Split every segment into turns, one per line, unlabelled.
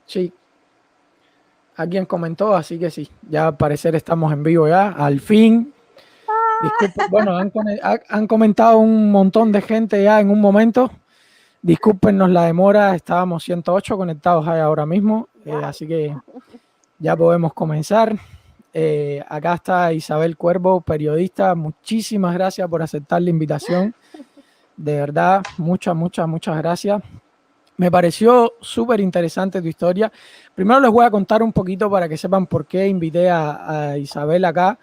Sí, alguien comentó, así que sí, ya al parecer estamos en vivo ya, al fin. Disculpen, bueno, han comentado un montón de gente ya en un momento. Discúlpenos la demora, estábamos 108 conectados ahí ahora mismo, así que ya podemos comenzar. Acá está Isabel Cuervo, periodista. Muchísimas gracias por aceptar la invitación. De verdad, muchas gracias. Me pareció súper interesante tu historia. Primero les voy a contar un poquito para que sepan por qué invité a Isabel acá,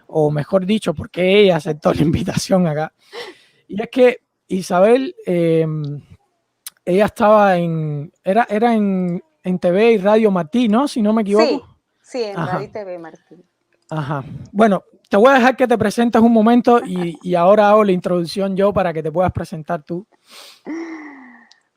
o mejor dicho, por qué ella aceptó la invitación acá. Y es que Isabel, ella estaba era en TV y Radio Martí, ¿no? Si no me equivoco.
Sí, sí, en
Ajá.
Radio y TV, Martín.
Ajá. Bueno, te voy a dejar que te presentes un momento y ahora hago la introducción yo para que te puedas presentar tú.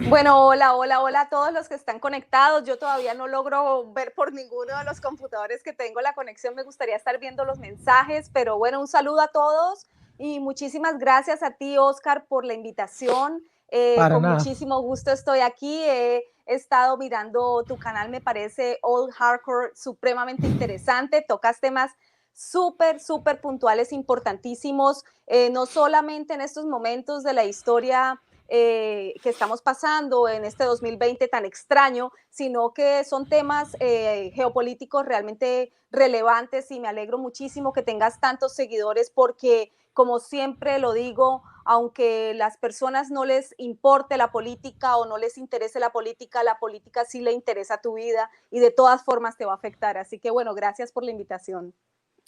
Bueno, hola a todos los que están conectados. Yo todavía no logro ver por ninguno de los computadores que tengo la conexión. Me gustaría estar viendo los mensajes, pero bueno, un saludo a todos y muchísimas gracias a ti, Oscar, por la invitación. Con
Nada.
Muchísimo gusto estoy aquí. He estado mirando tu canal, me parece Old Hardcore supremamente interesante. Tocas temas súper puntuales, importantísimos, no solamente en estos momentos de la historia que estamos pasando en este 2020 tan extraño, sino que son temas geopolíticos realmente relevantes y me alegro muchísimo que tengas tantos seguidores porque, como siempre lo digo, aunque las personas no les importe la política o no les interese la política sí le interesa tu vida y de todas formas te va a afectar. Así que bueno, gracias por la invitación.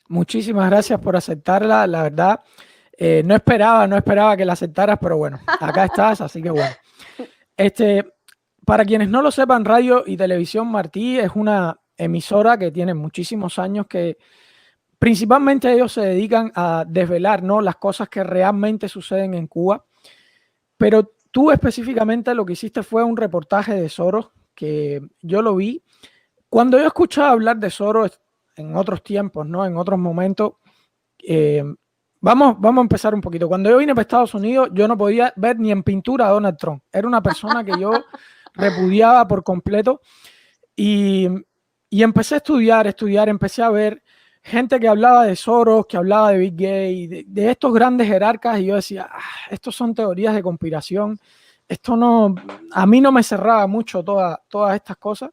Muchísimas gracias por aceptarla, la verdad. No esperaba que la aceptaras, pero bueno, acá estás, así que bueno. Para quienes no lo sepan, Radio y Televisión Martí es una emisora que tiene muchísimos años que principalmente ellos se dedican a desvelar, ¿no?, las cosas que realmente suceden en Cuba. Pero tú específicamente lo que hiciste fue un reportaje de Soros, que yo lo vi. Cuando yo escuchaba hablar de Soros en otros tiempos, ¿no?, en otros momentos, vamos a empezar un poquito. Cuando yo vine para Estados Unidos, yo no podía ver ni en pintura a Donald Trump. Era una persona que yo repudiaba por completo y empecé a estudiar, empecé a ver gente que hablaba de Soros, que hablaba de Bill Gates, de estos grandes jerarcas, y yo decía, estos son teorías de conspiración, esto no, a mí no me cerraba mucho todas estas cosas.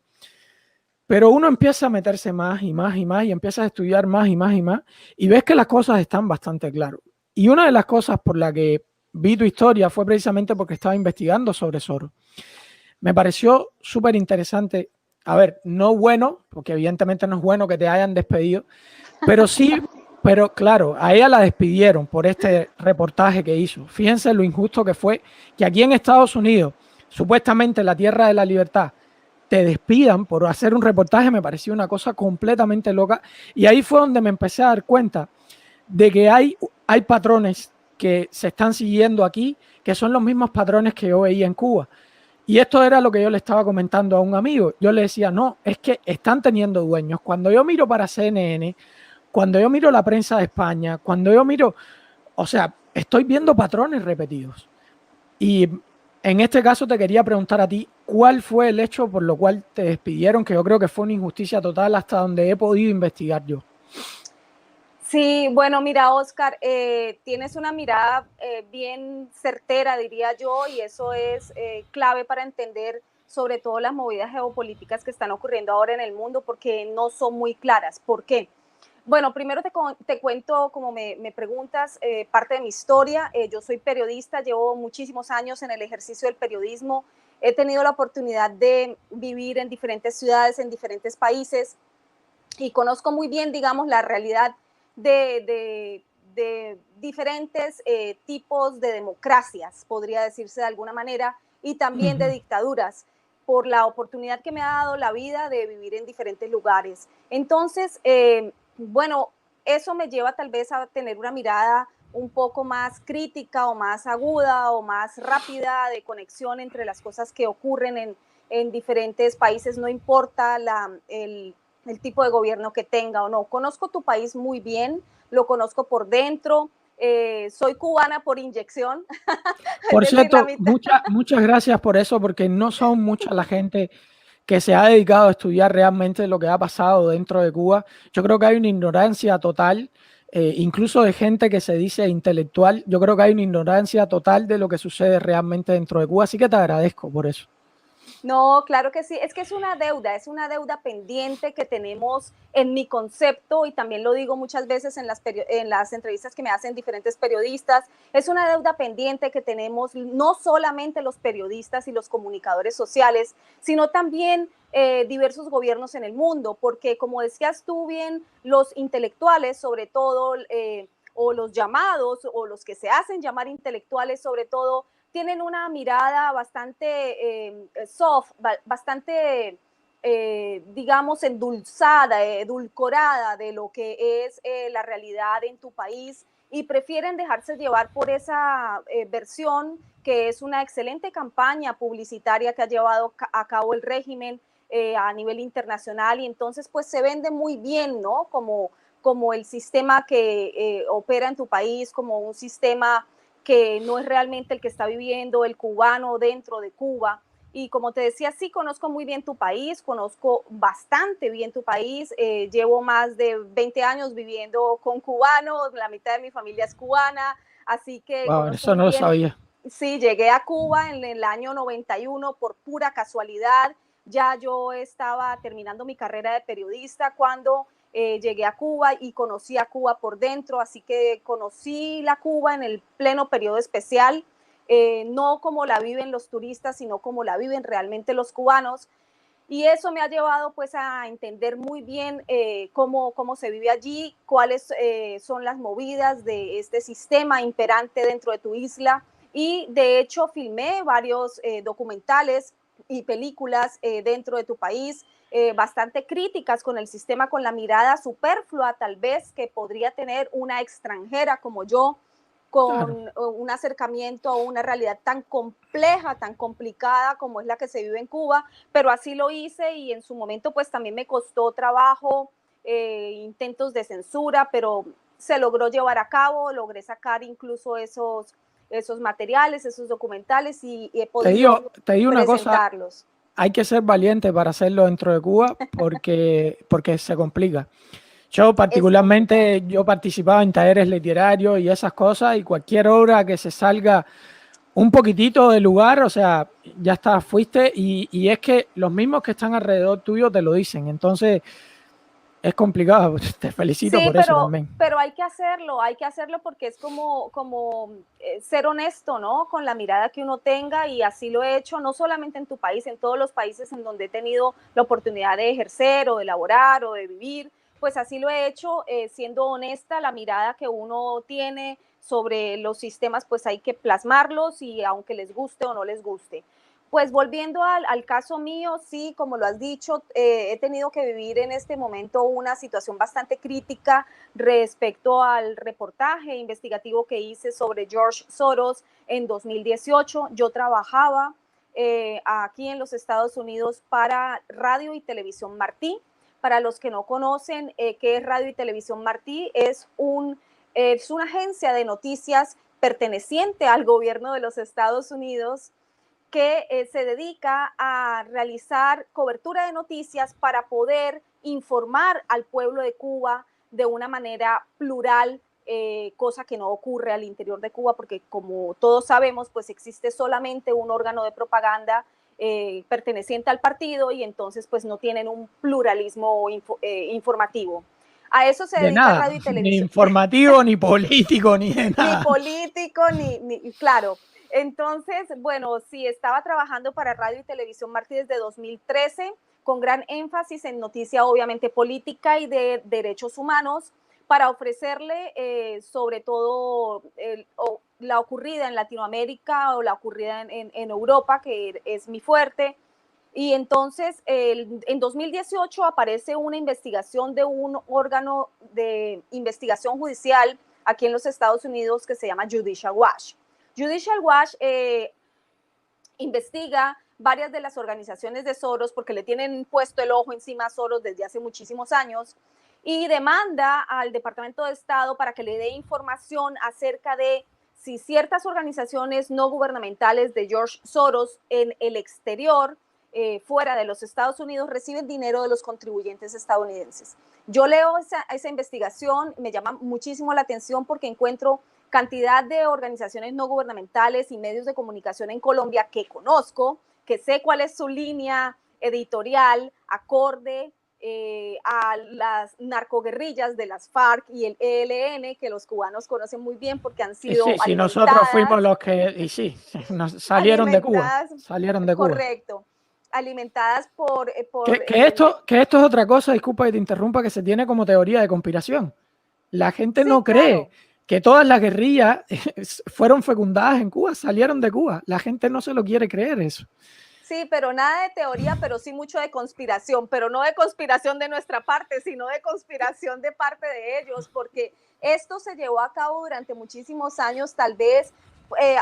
Pero uno empieza a meterse más y empieza a estudiar más y ves que las cosas están bastante claras. Y una de las cosas por la que vi tu historia fue precisamente porque estaba investigando sobre Soros. Me pareció súper interesante. A ver, no bueno, porque evidentemente no es bueno que te hayan despedido, pero sí, pero claro, a ella la despidieron por este reportaje que hizo. Fíjense lo injusto que fue que aquí en Estados Unidos, supuestamente la tierra de la libertad, te despidan por hacer un reportaje. Me pareció una cosa completamente loca. Y ahí fue donde me empecé a dar cuenta de que hay patrones que se están siguiendo aquí, que son los mismos patrones que yo veía en Cuba. Y esto era lo que yo le estaba comentando a un amigo. Yo le decía, no, es que están teniendo dueños. Cuando yo miro para CNN, cuando yo miro la prensa de España, cuando yo miro, o sea, estoy viendo patrones repetidos. Y en este caso te quería preguntar a ti, ¿cuál fue el hecho por lo cual te despidieron? Que yo creo que fue una injusticia total hasta donde he podido investigar yo.
Sí, bueno, mira, Oscar, tienes una mirada bien certera, diría yo, y eso es clave para entender sobre todo las movidas geopolíticas que están ocurriendo ahora en el mundo, porque no son muy claras. ¿Por qué? Bueno, primero te cuento, como me preguntas, parte de mi historia. Yo soy periodista, llevo muchísimos años en el ejercicio del periodismo. He tenido la oportunidad de vivir en diferentes ciudades, en diferentes países, y conozco muy bien, digamos, la realidad de diferentes tipos de democracias, podría decirse de alguna manera, y también de dictaduras, por la oportunidad que me ha dado la vida de vivir en diferentes lugares. Entonces, bueno, eso me lleva tal vez a tener una mirada un poco más crítica o más aguda o más rápida de conexión entre las cosas que ocurren en diferentes países, no importa el tipo de gobierno que tenga o no. Conozco tu país muy bien, lo conozco por dentro, soy cubana por inyección.
Por
Es decir,
cierto, muchas gracias por eso, porque no son mucha la gente que se ha dedicado a estudiar realmente lo que ha pasado dentro de Cuba. Yo creo que hay una ignorancia total, incluso de gente que se dice intelectual. Yo creo que hay una ignorancia total de lo que sucede realmente dentro de Cuba, así que te agradezco por eso.
No, claro que sí, es que es una deuda pendiente que tenemos en mi concepto y también lo digo muchas veces en las entrevistas que me hacen diferentes periodistas, es una deuda pendiente que tenemos no solamente los periodistas y los comunicadores sociales, sino también diversos gobiernos en el mundo, porque como decías tú bien, los intelectuales sobre todo, o los llamados, o los que se hacen llamar intelectuales sobre todo, tienen una mirada bastante soft, bastante, digamos, endulzada, edulcorada de lo que es la realidad en tu país y prefieren dejarse llevar por esa versión que es una excelente campaña publicitaria que ha llevado a cabo el régimen a nivel internacional y entonces pues se vende muy bien, ¿no? Como el sistema que opera en tu país, como un sistema que no es realmente el que está viviendo el cubano dentro de Cuba. Y como te decía, sí conozco muy bien tu país, conozco bastante bien tu país, llevo más de 20 años viviendo con cubanos, la mitad de mi familia es cubana, así que
Wow,
conozco
eso
muy
no lo
bien.
sabía.
Sí, llegué a Cuba en el año 91 por pura casualidad, ya yo estaba terminando mi carrera de periodista cuando llegué a Cuba y conocí a Cuba por dentro, así que conocí la Cuba en el pleno periodo especial, no como la viven los turistas, sino como la viven realmente los cubanos. Y eso me ha llevado pues a entender muy bien cómo se vive allí, cuáles son las movidas de este sistema imperante dentro de tu isla. Y de hecho filmé varios documentales y películas dentro de tu país, bastante críticas con el sistema, con la mirada superflua tal vez que podría tener una extranjera como yo,
Claro.
con un acercamiento a una realidad tan compleja, tan complicada como es la que se vive en Cuba, pero así lo hice y en su momento pues también me costó trabajo, intentos de censura, pero se logró llevar a cabo, logré sacar incluso esos materiales, esos documentales y he podido
Te digo una cosa,
presentarlos.
hay que ser valiente para hacerlo dentro de Cuba porque se complica. Yo
Es complicado.
particularmente, yo participaba en talleres literarios y esas cosas y cualquier obra que se salga un poquitito del lugar, o sea, ya está, fuiste y es que los mismos que están alrededor tuyo te lo dicen, entonces es complicado, te felicito
Sí,
por eso también.
pero hay que hacerlo porque es como ser honesto, ¿no? Con la mirada que uno tenga y así lo he hecho, no solamente en tu país, en todos los países en donde he tenido la oportunidad de ejercer o de laborar o de vivir, pues así lo he hecho, siendo honesta, la mirada que uno tiene sobre los sistemas, pues hay que plasmarlos y aunque les guste o no les guste. Pues volviendo al caso mío, sí, como lo has dicho, he tenido que vivir en este momento una situación bastante crítica respecto al reportaje investigativo que hice sobre George Soros en 2018. Yo trabajaba aquí en los Estados Unidos para Radio y Televisión Martí. Para los que no conocen qué es Radio y Televisión Martí, es una agencia de noticias perteneciente al gobierno de los Estados Unidos que se dedica a realizar cobertura de noticias para poder informar al pueblo de Cuba de una manera plural, cosa que no ocurre al interior de Cuba, porque como todos sabemos, pues existe solamente un órgano de propaganda perteneciente al partido y entonces pues no tienen un pluralismo informativo. A eso se
De
dedica
nada,
Radio y
ni
Televisión.
informativo, ni político, ni de
Ni
nada.
político, claro. Entonces, bueno, sí, estaba trabajando para Radio y Televisión Martí desde 2013, con gran énfasis en noticia obviamente política y de derechos humanos, para ofrecerle sobre todo la ocurrida en Latinoamérica o la ocurrida en Europa, que es mi fuerte. Y entonces, en 2018 aparece una investigación de un órgano de investigación judicial aquí en los Estados Unidos que se llama Judicial Watch. Judicial Watch investiga varias de las organizaciones de Soros porque le tienen puesto el ojo encima a Soros desde hace muchísimos años y demanda al Departamento de Estado para que le dé información acerca de si ciertas organizaciones no gubernamentales de George Soros en el exterior fuera de los Estados Unidos reciben dinero de los contribuyentes estadounidenses. Yo leo esa investigación, me llama muchísimo la atención porque encuentro cantidad de organizaciones no gubernamentales y medios de comunicación en Colombia que conozco, que sé cuál es su línea editorial acorde a las narcoguerrillas de las FARC y el ELN, que los cubanos conocen muy bien porque han sido
sí, nosotros fuimos los que, y sí, nos salieron de Cuba,
correcto, alimentadas por...
que esto es otra cosa, disculpa que te interrumpa, que se tiene como teoría de conspiración. La gente no cree que todas las guerrillas fueron fecundadas en Cuba, salieron de Cuba. La gente no se lo quiere creer eso.
Sí, pero nada de teoría, pero sí mucho de conspiración, pero no de conspiración de nuestra parte, sino de conspiración de parte de ellos, porque esto se llevó a cabo durante muchísimos años, tal vez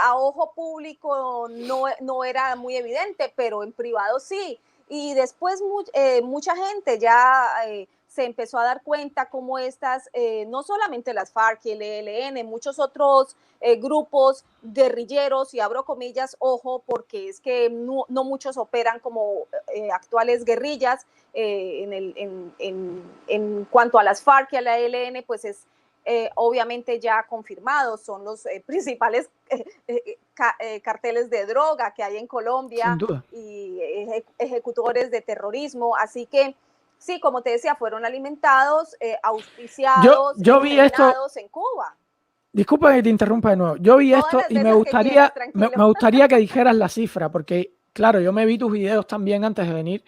a ojo público no era muy evidente, pero en privado sí. Y después mucha gente ya se empezó a dar cuenta cómo estas, no solamente las FARC y el ELN, muchos otros grupos guerrilleros, y abro comillas, ojo, porque es que no muchos operan como actuales guerrillas, en cuanto a las FARC y a la ELN, pues es obviamente ya confirmados, son los principales carteles de droga que hay en Colombia y ejecutores de terrorismo, así que sí, como te decía, fueron alimentados, auspiciados,
yo vi esto
en Cuba.
Disculpa que te interrumpa de nuevo. Yo vi esto y me gustaría que dijeras la cifra, porque claro, yo me vi tus videos también antes de venir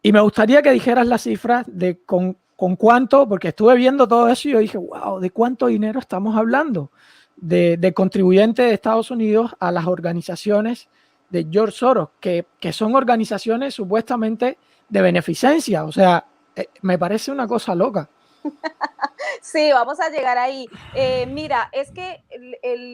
y me gustaría que dijeras la cifra de con cuánto, porque estuve viendo todo eso y yo dije, wow, ¿de cuánto dinero estamos hablando? De contribuyentes de Estados Unidos a las organizaciones de George Soros, que son organizaciones supuestamente de beneficencia. O sea, me parece una cosa loca.
Sí, vamos a llegar ahí. Mira, es que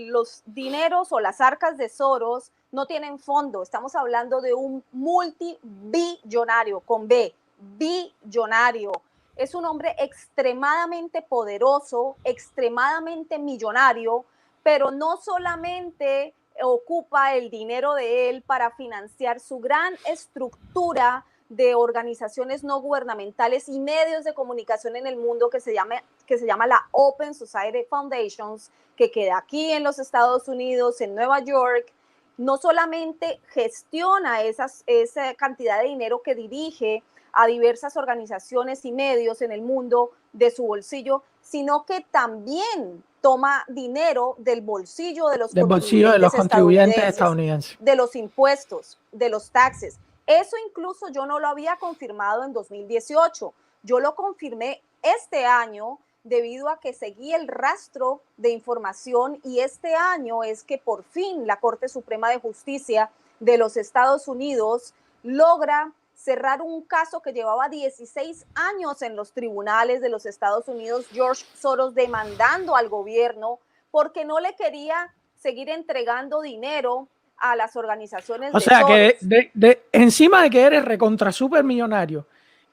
los dineros o las arcas de Soros no tienen fondo. Estamos hablando de un multibillonario, con B, billonario. Es un hombre extremadamente poderoso, extremadamente millonario, pero no solamente ocupa el dinero de él para financiar su gran estructura de organizaciones no gubernamentales y medios de comunicación en el mundo que se llama la Open Society Foundations, que queda aquí en los Estados Unidos, en Nueva York. No solamente gestiona esa cantidad de dinero que dirige a diversas organizaciones y medios en el mundo de su bolsillo, sino que también toma dinero del bolsillo de los
contribuyentes estadounidenses,
de los impuestos, de los taxes. Eso incluso yo no lo había confirmado en 2018. Yo lo confirmé este año debido a que seguí el rastro de información, y este año es que por fin la Corte Suprema de Justicia de los Estados Unidos logra cerrar un caso que llevaba 16 años en los tribunales de los Estados Unidos, George Soros demandando al gobierno porque no le quería seguir entregando dinero a las organizaciones.
O sea, que encima de que eres recontra super millonario,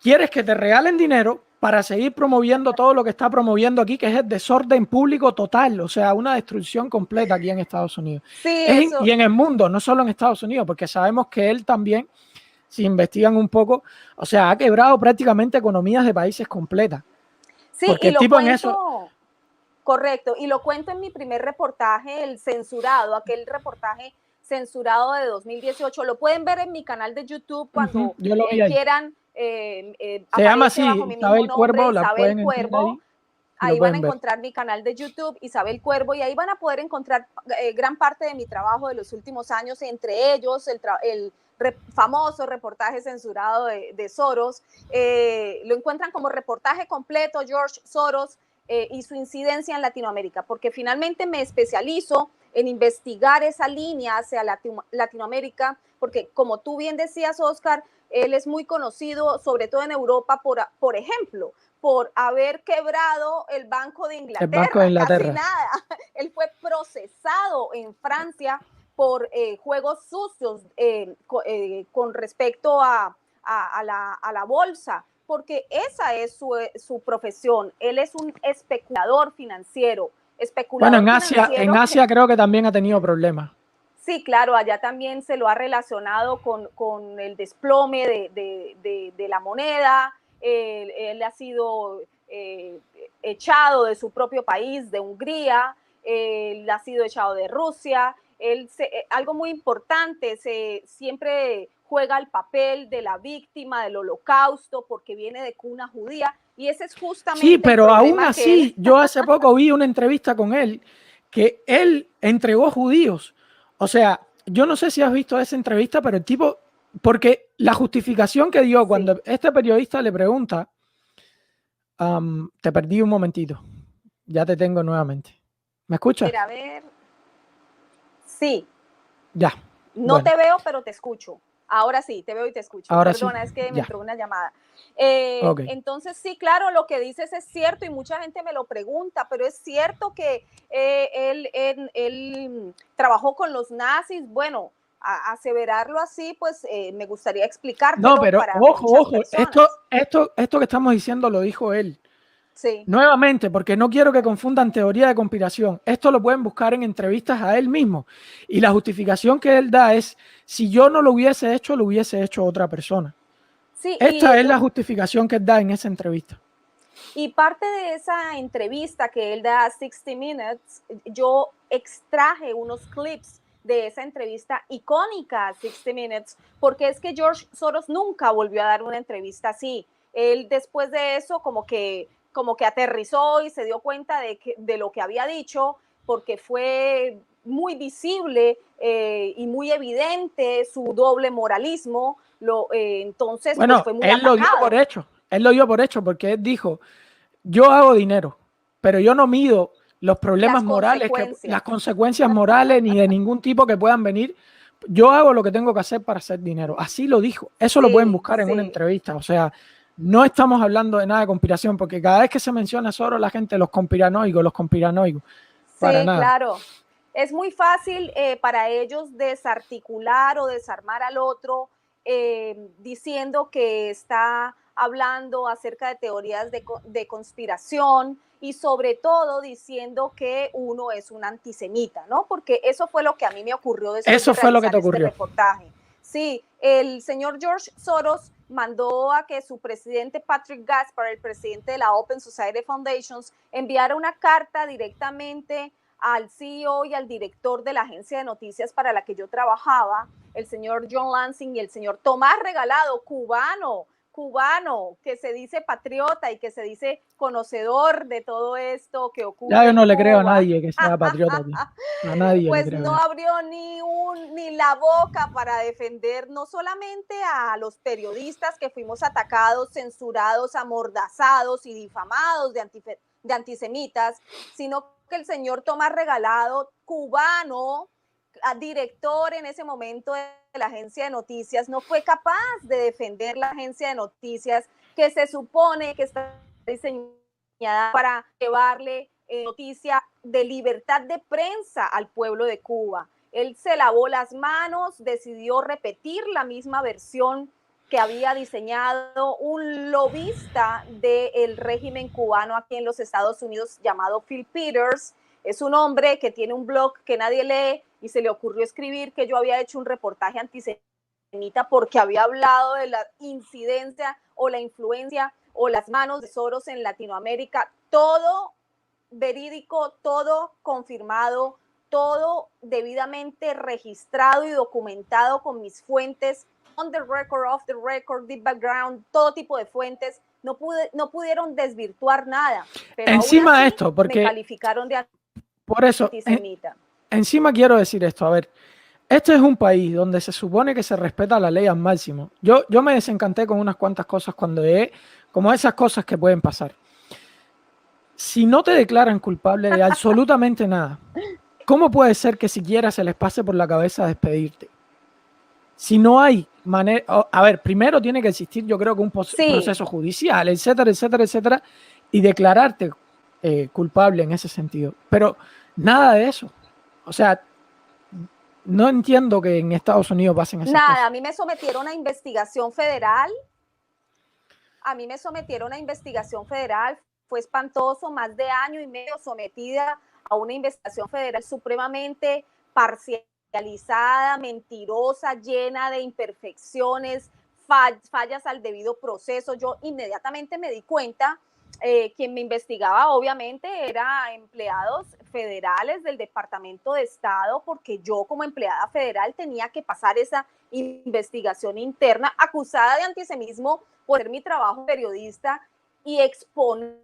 quieres que te regalen dinero para seguir promoviendo todo lo que está promoviendo aquí, que es el desorden público total, o sea, una destrucción completa aquí en Estados Unidos.
Sí,
y en el mundo, no solo en Estados Unidos, porque sabemos que él también, si investigan un poco, o sea, ha quebrado prácticamente economías de países completas.
Sí, porque y lo cuento, en eso... Correcto, y lo cuento en mi primer reportaje, el censurado, aquel reportaje censurado de 2018. Lo pueden ver en mi canal de YouTube cuando quieran.
Se llama así, Isabel Cuervo,
Isabel Cuervo. Ahí van a encontrar mi canal de YouTube, Isabel Cuervo, y ahí van a poder encontrar gran parte de mi trabajo de los últimos años, entre ellos el famoso reportaje censurado de Soros. Lo encuentran como reportaje completo, George Soros y su incidencia en Latinoamérica, porque finalmente me especializo en investigar esa línea hacia Latinoamérica, porque como tú bien decías, Oscar, él es muy conocido, sobre todo en Europa, por ejemplo, por haber quebrado el Banco de Inglaterra.
El Banco de Inglaterra.
Casi nada. Él fue procesado en Francia por juegos sucios con respecto a la bolsa, porque esa es su profesión. Él es un especulador financiero.
Bueno, en Asia creo que también ha tenido problemas.
Sí, claro, allá también se lo ha relacionado con el desplome de la moneda. Él ha sido echado de su propio país, de Hungría. Él ha sido echado de Rusia. Algo muy importante, siempre juega el papel de la víctima del holocausto porque viene de cuna judía. Y ese es justamente
Sí, pero aún
que él...
así, yo hace poco vi una entrevista con él que él entregó judíos. O sea, yo no sé si has visto esa entrevista, pero el tipo, porque la justificación que dio cuando este periodista le pregunta, te perdí un momentito, ya te tengo nuevamente. ¿Me escuchas?
A ver, sí.
Ya.
No
Bueno,
te veo, pero te escucho. Ahora sí, te veo y te escucho.
ahora sí.
Perdona, es que me
Ya.
entró una llamada.
Ok.
Entonces, sí, claro, lo que dices es cierto y mucha gente me lo pregunta, pero es cierto que él trabajó con los nazis. Bueno, a aseverarlo así, pues me gustaría
No,
explicártelo
pero
para
ojo,
muchas
ojo,
personas.
esto que estamos diciendo lo dijo él.
Sí.
Nuevamente, porque no quiero que confundan teoría de conspiración. Esto lo pueden buscar en entrevistas a él mismo. Y la justificación que él da es, si yo no lo hubiese hecho otra persona.
Sí,
Esta es la justificación que él da en esa entrevista.
y parte de esa entrevista que él da a 60 Minutes, yo extraje unos clips de esa entrevista icónica a 60 Minutes, porque es que George Soros nunca volvió a dar una entrevista así. Él después de eso como que aterrizó y se dio cuenta de lo que había dicho, porque fue muy visible y muy evidente su doble moralismo. Entonces,
Bueno,
pues fue muy
él lo dio por
atacado.
hecho. Él lo dio por hecho porque él dijo, yo hago dinero, pero yo no mido los problemas
Las
morales,
consecuencias.
las consecuencias morales ni de ningún tipo que puedan venir. Yo hago lo que tengo que hacer para hacer dinero. Así lo dijo. Eso lo pueden
Sí,
buscar en una
sí.
entrevista. O sea, no estamos hablando de nada de conspiración, porque cada vez que se menciona Soros, la gente, los conspiranoicos. Para
Sí,
nada.
claro. Es muy fácil para ellos desarticular o desarmar al otro diciendo que está hablando acerca de teorías de conspiración y sobre todo diciendo que uno es un antisemita, ¿no? Porque eso fue lo que a mí me ocurrió después de
Eso fue lo que
realizar
te
este
ocurrió.
reportaje. Sí, el señor George Soros mandó a que su presidente Patrick Gaspar, el presidente de la Open Society Foundations, enviara una carta directamente al CEO y al director de la agencia de noticias para la que yo trabajaba, el señor John Lansing y el señor Tomás Regalado, cubano, que se dice patriota y que se dice conocedor de todo esto que
Ya
ocurre
yo
en
no le creo a
Cuba.
nadie que sea patriota, tío. A nadie le
Pues
creo
no
ya.
abrió ni la boca para defender no solamente a los periodistas que fuimos atacados, censurados, amordazados y difamados de antisemitas, sino que el señor Tomás Regalado, cubano, director en ese momento de la agencia de noticias, no fue capaz de defender la agencia de noticias que se supone que está diseñada para llevarle noticia de libertad de prensa al pueblo de Cuba. Él se lavó las manos, decidió repetir la misma versión que había diseñado un lobista del régimen cubano aquí en los Estados Unidos llamado Phil Peters. Es un hombre que tiene un blog que nadie lee y se le ocurrió escribir que yo había hecho un reportaje antisemita porque había hablado de la incidencia o la influencia o las manos de Soros en Latinoamérica. Todo verídico, todo confirmado, todo debidamente registrado y documentado con mis fuentes, on the record, off the record, deep background, todo tipo de fuentes. No pudieron desvirtuar nada, pero aún
Encima de
así
esto,
me
porque
calificaron de
por eso,
antisemita.
encima quiero decir esto, a ver, este es un país donde se supone que se respeta la ley al máximo. Yo me desencanté con unas cuantas cosas cuando como esas cosas que pueden pasar. Si no te declaran culpable de absolutamente nada, ¿cómo puede ser que siquiera se les pase por la cabeza despedirte? Si no hay manera, a ver, primero tiene que existir, yo creo que un proceso judicial, etcétera, etcétera, etcétera, y declararte culpable en ese sentido. Pero nada de eso. O sea, no entiendo que en Estados Unidos pasen esas cosas.
Nada, a mí me sometieron a investigación federal. Fue espantoso, más de año y medio sometida a una investigación federal supremamente parcial, idealizada, mentirosa, llena de imperfecciones, fallas al debido proceso. Yo inmediatamente me di cuenta, quien me investigaba obviamente era empleados federales del Departamento de Estado, porque yo como empleada federal tenía que pasar esa investigación interna, acusada de antisemitismo por hacer mi trabajo periodista y exponer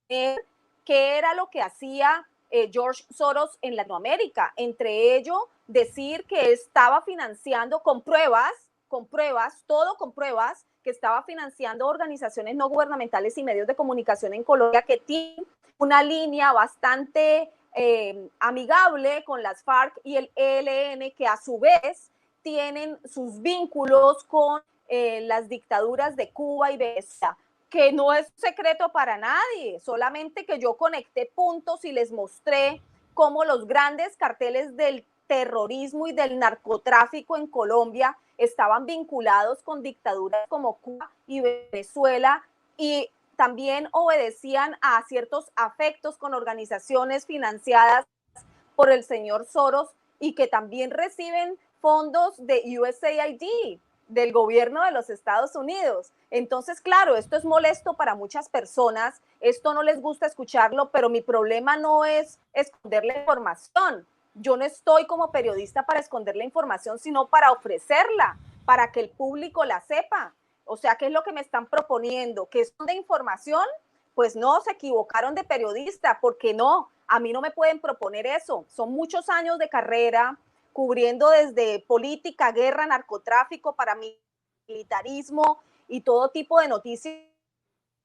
qué era lo que hacía George Soros en Latinoamérica. Entre ello, decir que estaba financiando con pruebas, todo con pruebas, que estaba financiando organizaciones no gubernamentales y medios de comunicación en Colombia que tienen una línea bastante amigable con las FARC y el ELN, que a su vez tienen sus vínculos con las dictaduras de Cuba y Venezuela, que no es secreto para nadie, solamente que yo conecté puntos y les mostré cómo los grandes carteles del terrorismo y del narcotráfico en Colombia estaban vinculados con dictaduras como Cuba y Venezuela, y también obedecían a ciertos afectos con organizaciones financiadas por el señor Soros y que también reciben fondos de USAID, del gobierno de los Estados Unidos. Entonces, claro, esto es molesto para muchas personas, esto no les gusta escucharlo, pero mi problema no es esconder la información. Yo no estoy como periodista para esconder la información, sino para ofrecerla, para que el público la sepa. O sea, ¿qué es lo que me están proponiendo? ¿Que es de información? Pues no, se equivocaron de periodista, porque no, a mí no me pueden proponer eso. Son muchos años de carrera, cubriendo desde política, guerra, narcotráfico, paramilitarismo y todo tipo de noticias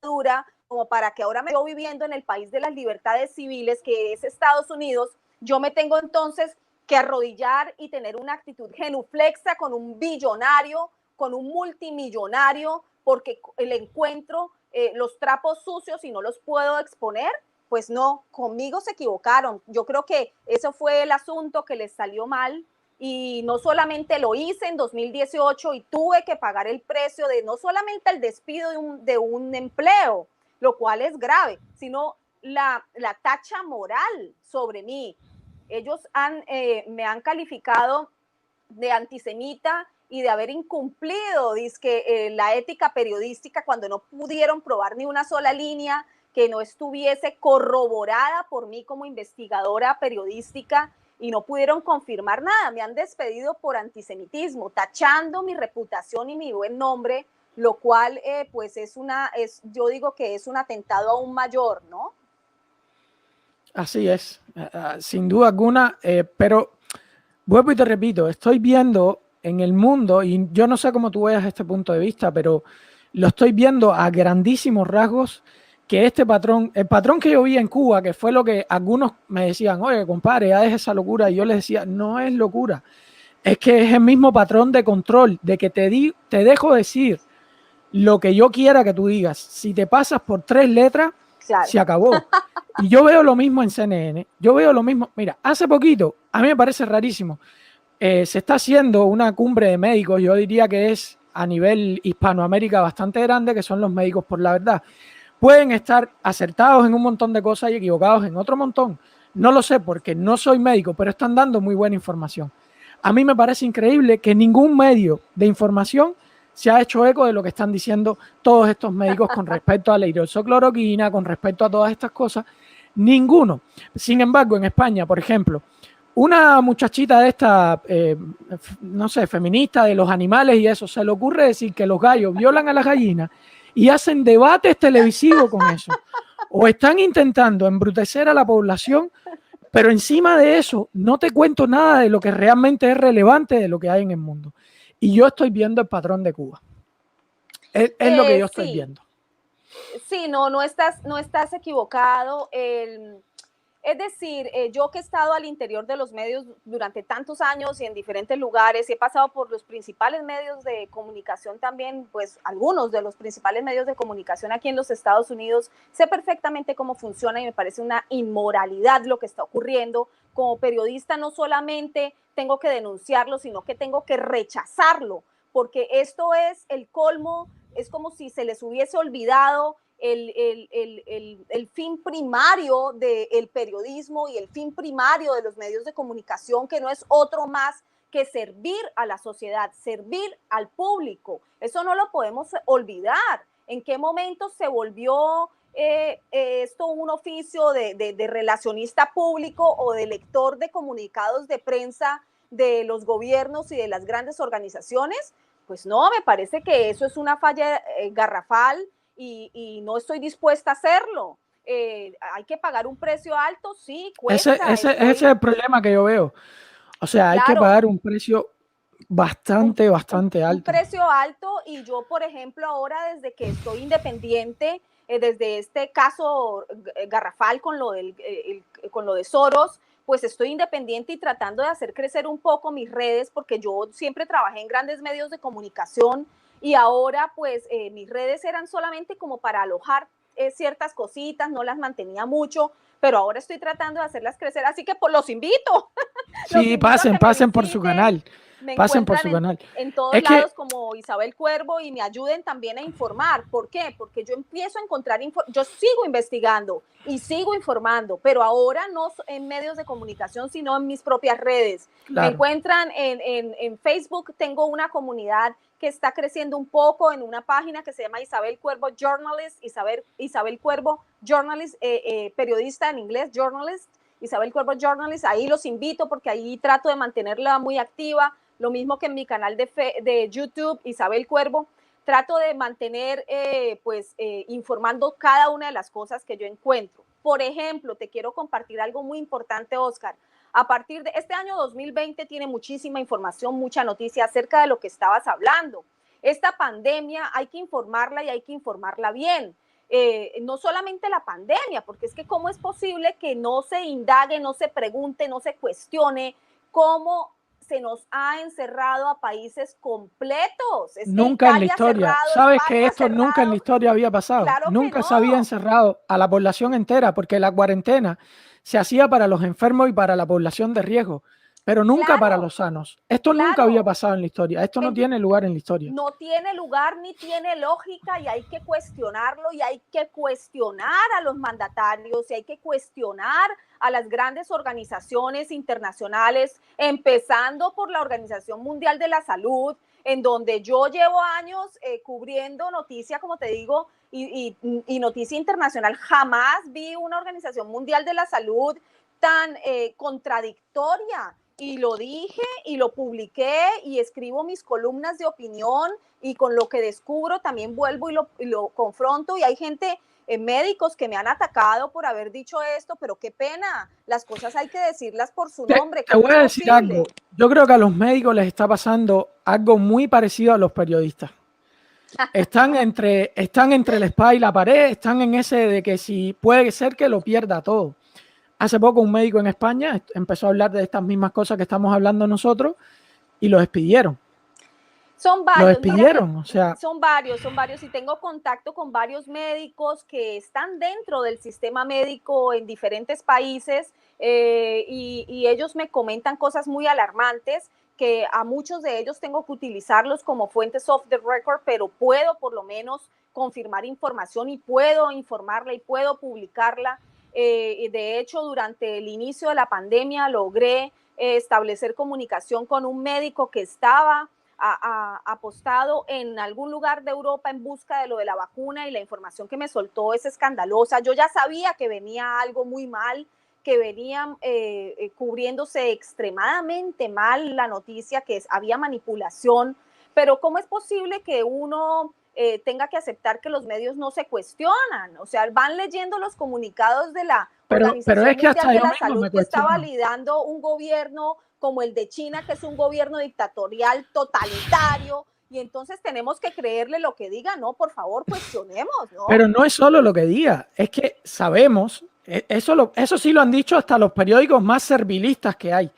dura, como para que ahora me veo viviendo en el país de las libertades civiles, que es Estados Unidos, yo me tengo entonces que arrodillar y tener una actitud genuflexa con un billonario, con un multimillonario, porque el encuentro, los trapos sucios y no los puedo exponer. Pues no, conmigo se equivocaron. Yo creo que eso fue el asunto que les salió mal, y no solamente lo hice en 2018 y tuve que pagar el precio de no solamente el despido de un empleo, lo cual es grave, sino la tacha moral sobre mí. Ellos me han calificado de antisemita y de haber incumplido la ética periodística, cuando no pudieron probar ni una sola línea que no estuviese corroborada por mí como investigadora periodística, y no pudieron confirmar nada. Me han despedido por antisemitismo, tachando mi reputación y mi buen nombre, lo cual pues yo digo que es un atentado aún mayor, ¿no?
Así es, sin duda alguna, pero vuelvo y te repito, estoy viendo en el mundo, y yo no sé cómo tú veas este punto de vista, pero lo estoy viendo a grandísimos rasgos, que este patrón, el patrón que yo vi en Cuba, que fue lo que algunos me decían, oye, compadre, ya deja esa locura, y yo les decía, no es locura, es que es el mismo patrón de control, de que te dejo decir lo que yo quiera que tú digas. Si te pasas por 3 letras, claro, se acabó. Y yo veo lo mismo en CNN, yo veo lo mismo. Mira, hace poquito, a mí me parece rarísimo, se está haciendo una cumbre de médicos, yo diría que es a nivel Hispanoamérica bastante grande, que son los médicos por la verdad. Pueden estar acertados en un montón de cosas y equivocados en otro montón. No lo sé porque no soy médico, pero están dando muy buena información. A mí me parece increíble que ningún medio de información se ha hecho eco de lo que están diciendo todos estos médicos con respecto a la hidroxicloroquina, con respecto a todas estas cosas. Ninguno. Sin embargo, en España, por ejemplo, una muchachita de esta, no sé, feminista de los animales y eso, se le ocurre decir que los gallos violan a las gallinas y hacen debates televisivos con eso. O están intentando embrutecer a la población, pero encima de eso no te cuento nada de lo que realmente es relevante de lo que hay en el mundo. Y yo estoy viendo el patrón de Cuba. Es lo que yo estoy viendo.
Sí, no estás equivocado. Es decir, yo que he estado al interior de los medios durante tantos años y en diferentes lugares, y he pasado por los principales medios de comunicación también, pues algunos de los principales medios de comunicación aquí en los Estados Unidos, sé perfectamente cómo funciona y me parece una inmoralidad lo que está ocurriendo. Como periodista no solamente tengo que denunciarlo, sino que tengo que rechazarlo, porque esto es el colmo, es como si se les hubiese olvidado el fin primario del periodismo y el fin primario de los medios de comunicación, que no es otro más que servir a la sociedad, servir al público. Eso no lo podemos olvidar. ¿En qué momento se volvió esto un oficio de relacionista público o de lector de comunicados de prensa de los gobiernos y de las grandes organizaciones? Pues no, me parece que eso es una falla garrafal y no estoy dispuesta a hacerlo. Hay que pagar un precio alto, sí, cuesta.
Ese es el problema que yo veo. O sea, hay que pagar un precio bastante alto.
Un precio alto, y yo, por ejemplo, ahora desde que estoy independiente, desde este caso garrafal con lo de Soros, pues estoy independiente y tratando de hacer crecer un poco mis redes, porque yo siempre trabajé en grandes medios de comunicación y ahora pues mis redes eran solamente como para alojar ciertas cositas, no las mantenía mucho, pero ahora estoy tratando de hacerlas crecer, así que pues, los invito.
Sí, pasen por su canal. Pasen por su canal.
En todos lados como Isabel Cuervo, y me ayuden también a informar. ¿Por qué? Porque yo empiezo a encontrar, yo sigo investigando y sigo informando, pero ahora no en medios de comunicación, sino en mis propias redes. Claro. Me encuentran en Facebook, tengo una comunidad que está creciendo un poco en una página que se llama Isabel Cuervo Journalist, Isabel Cuervo Journalist, periodista en inglés, journalist, Isabel Cuervo Journalist. Ahí los invito porque ahí trato de mantenerla muy activa. Lo mismo que en mi canal de YouTube, Isabel Cuervo, trato de mantener, informando cada una de las cosas que yo encuentro. Por ejemplo, te quiero compartir algo muy importante, Oscar. A partir de este año 2020 tiene muchísima información, mucha noticia acerca de lo que estabas hablando. Esta pandemia hay que informarla y hay que informarla bien. No solamente la pandemia, porque es que cómo es posible que no se indague, no se pregunte, no se cuestione cómo se nos ha encerrado a países completos.
Nunca en la historia. ¿Sabes que esto nunca en la historia había pasado?
Claro,
nunca se había encerrado a la población entera, porque la cuarentena se hacía para los enfermos y para la población de riesgo, pero nunca para los sanos. Esto nunca había pasado en la historia. Esto no tiene lugar en la historia.
No tiene lugar ni tiene lógica, y hay que cuestionarlo, y hay que cuestionar a los mandatarios, y hay que cuestionar a las grandes organizaciones internacionales, empezando por la Organización Mundial de la Salud, en donde yo llevo años cubriendo noticia, como te digo, y noticia internacional. Jamás vi una Organización Mundial de la Salud tan contradictoria. Y lo dije y lo publiqué y escribo mis columnas de opinión, y con lo que descubro también vuelvo y lo confronto, y hay gente, médicos que me han atacado por haber dicho esto, pero qué pena, las cosas hay que decirlas por su nombre.
Te voy a decir algo, yo creo que a los médicos les está pasando algo muy parecido a los periodistas. Están entre la espada y la pared, están en ese de que si puede ser que lo pierda todo. Hace poco un médico en España empezó a hablar de estas mismas cosas que estamos hablando nosotros y lo despidieron.
Son varios.
Lo despidieron, o sea.
Son varios, y tengo contacto con varios médicos que están dentro del sistema médico en diferentes países, y ellos me comentan cosas muy alarmantes, que a muchos de ellos tengo que utilizarlos como fuentes off the record, pero puedo por lo menos confirmar información y puedo informarla y puedo publicarla. De hecho, durante el inicio de la pandemia logré establecer comunicación con un médico que estaba apostado en algún lugar de Europa en busca de lo de la vacuna, y la información que me soltó es escandalosa. Yo ya sabía que venía algo muy mal, que venían cubriéndose extremadamente mal la noticia, que había manipulación, pero ¿cómo es posible que uno tenga que aceptar que los medios no se cuestionan? O sea, van leyendo los comunicados de la Organización Mundial de la Salud, que está validando un gobierno como el de China, que es un gobierno dictatorial totalitario, y entonces tenemos que creerle lo que diga. No, por favor, cuestionemos, ¿no?
Pero no es solo lo que diga, es que sabemos, eso sí lo han dicho hasta los periódicos más servilistas que hay.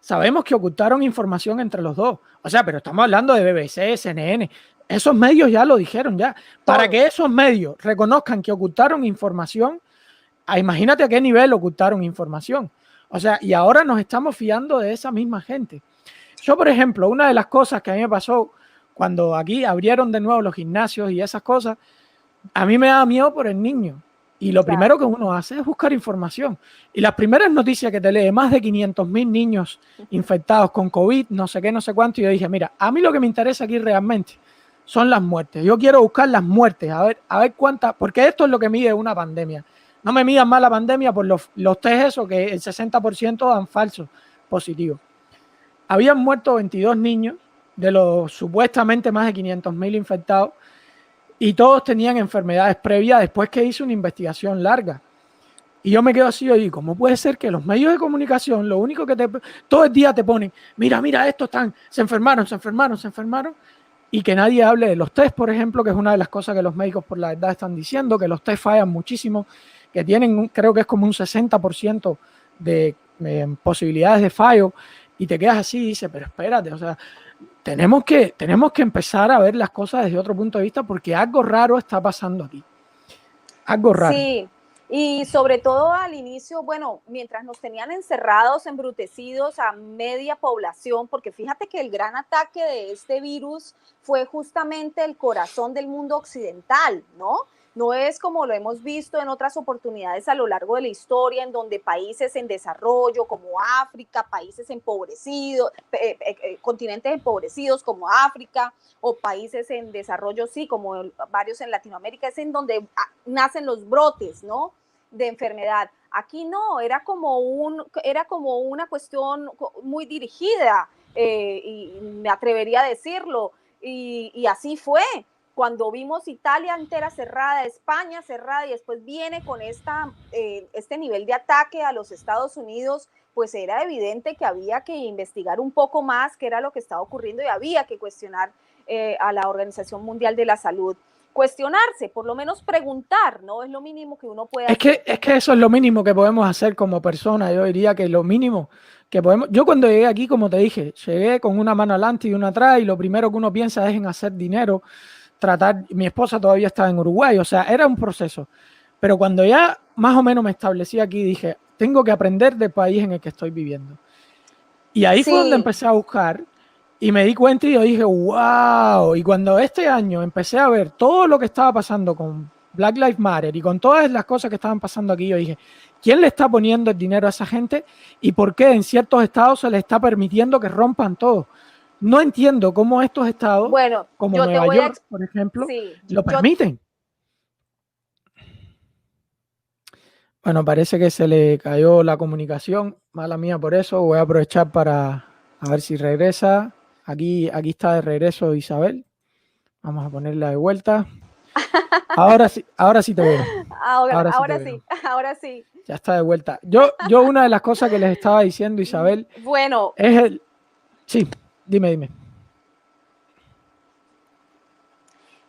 Sabemos que ocultaron información entre los dos. O sea, pero estamos hablando de BBC, CNN. Esos medios ya lo dijeron ya. Para que esos medios reconozcan que ocultaron información, imagínate a qué nivel ocultaron información. O sea, y ahora nos estamos fiando de esa misma gente. Yo, por ejemplo, una de las cosas que a mí me pasó cuando aquí abrieron de nuevo los gimnasios y esas cosas, a mí me da miedo por el niño. Y lo primero que uno hace es buscar información. Y las primeras noticias que te lee, más de 500.000 niños infectados con COVID, no sé qué, no sé cuánto, y yo dije, mira, a mí lo que me interesa aquí realmente son las muertes. Yo quiero buscar las muertes, a ver cuántas, porque esto es lo que mide una pandemia. No me midan más la pandemia por los test esos que el 60% dan falsos positivos. Habían muerto 22 niños de los supuestamente más de 500.000 infectados, y todos tenían enfermedades previas después que hice una investigación larga. Y yo me quedo así, oye, ¿cómo puede ser que los medios de comunicación, lo único que todo el día te ponen, mira, estos se enfermaron, y que nadie hable de los test, por ejemplo, que es una de las cosas que los médicos por la verdad están diciendo, que los test fallan muchísimo, que tienen, creo que es como un 60% de posibilidades de fallo, y te quedas así y dices, pero espérate, o sea, tenemos que empezar a ver las cosas desde otro punto de vista porque algo raro está pasando aquí. Algo raro.
Sí, y sobre todo al inicio, bueno, mientras nos tenían encerrados, embrutecidos a media población, porque fíjate que el gran ataque de este virus fue justamente el corazón del mundo occidental, ¿no? No es como lo hemos visto en otras oportunidades a lo largo de la historia, en donde países en desarrollo como África, países empobrecidos, continentes empobrecidos como África, o países en desarrollo, sí, como varios en Latinoamérica, es en donde nacen los brotes, ¿no? De enfermedad. Aquí no, era como una cuestión muy dirigida, y me atrevería a decirlo, y así fue. Cuando vimos Italia entera cerrada, España cerrada, y después viene con este nivel de ataque a los Estados Unidos, pues era evidente que había que investigar un poco más qué era lo que estaba ocurriendo y había que cuestionar a la Organización Mundial de la Salud. Cuestionarse, por lo menos preguntar, ¿no? Es lo mínimo que uno puede hacer.
Es que eso es lo mínimo que podemos hacer como persona. Yo diría que lo mínimo que podemos. Yo cuando llegué aquí, como te dije, llegué con una mano adelante y una atrás, y lo primero que uno piensa es en hacer dinero, tratar. Mi esposa todavía estaba en Uruguay, o sea, era un proceso. Pero cuando ya más o menos me establecí aquí, dije, tengo que aprender del país en el que estoy viviendo. Y ahí fue donde
Sí,
empecé a buscar y me di cuenta y yo dije, wow. Y cuando este año empecé a ver todo lo que estaba pasando con Black Lives Matter y con todas las cosas que estaban pasando aquí, yo dije, ¿quién le está poniendo el dinero a esa gente y por qué en ciertos estados se les está permitiendo que rompan todo? No entiendo cómo estos estados,
bueno,
como
yo te
Nueva
voy a,
York, por ejemplo,
sí,
lo
yo,
permiten. Bueno, parece que se le cayó la comunicación, mala mía por eso. Voy a aprovechar para a ver si regresa. Aquí está de regreso Isabel. Vamos a ponerla de vuelta. Ahora sí te veo. Ahora sí te
ahora
veo.
sí, ahora sí.
Ya está de vuelta. Yo una de las cosas que les estaba diciendo, Isabel,
Bueno,
es el... Sí, dime.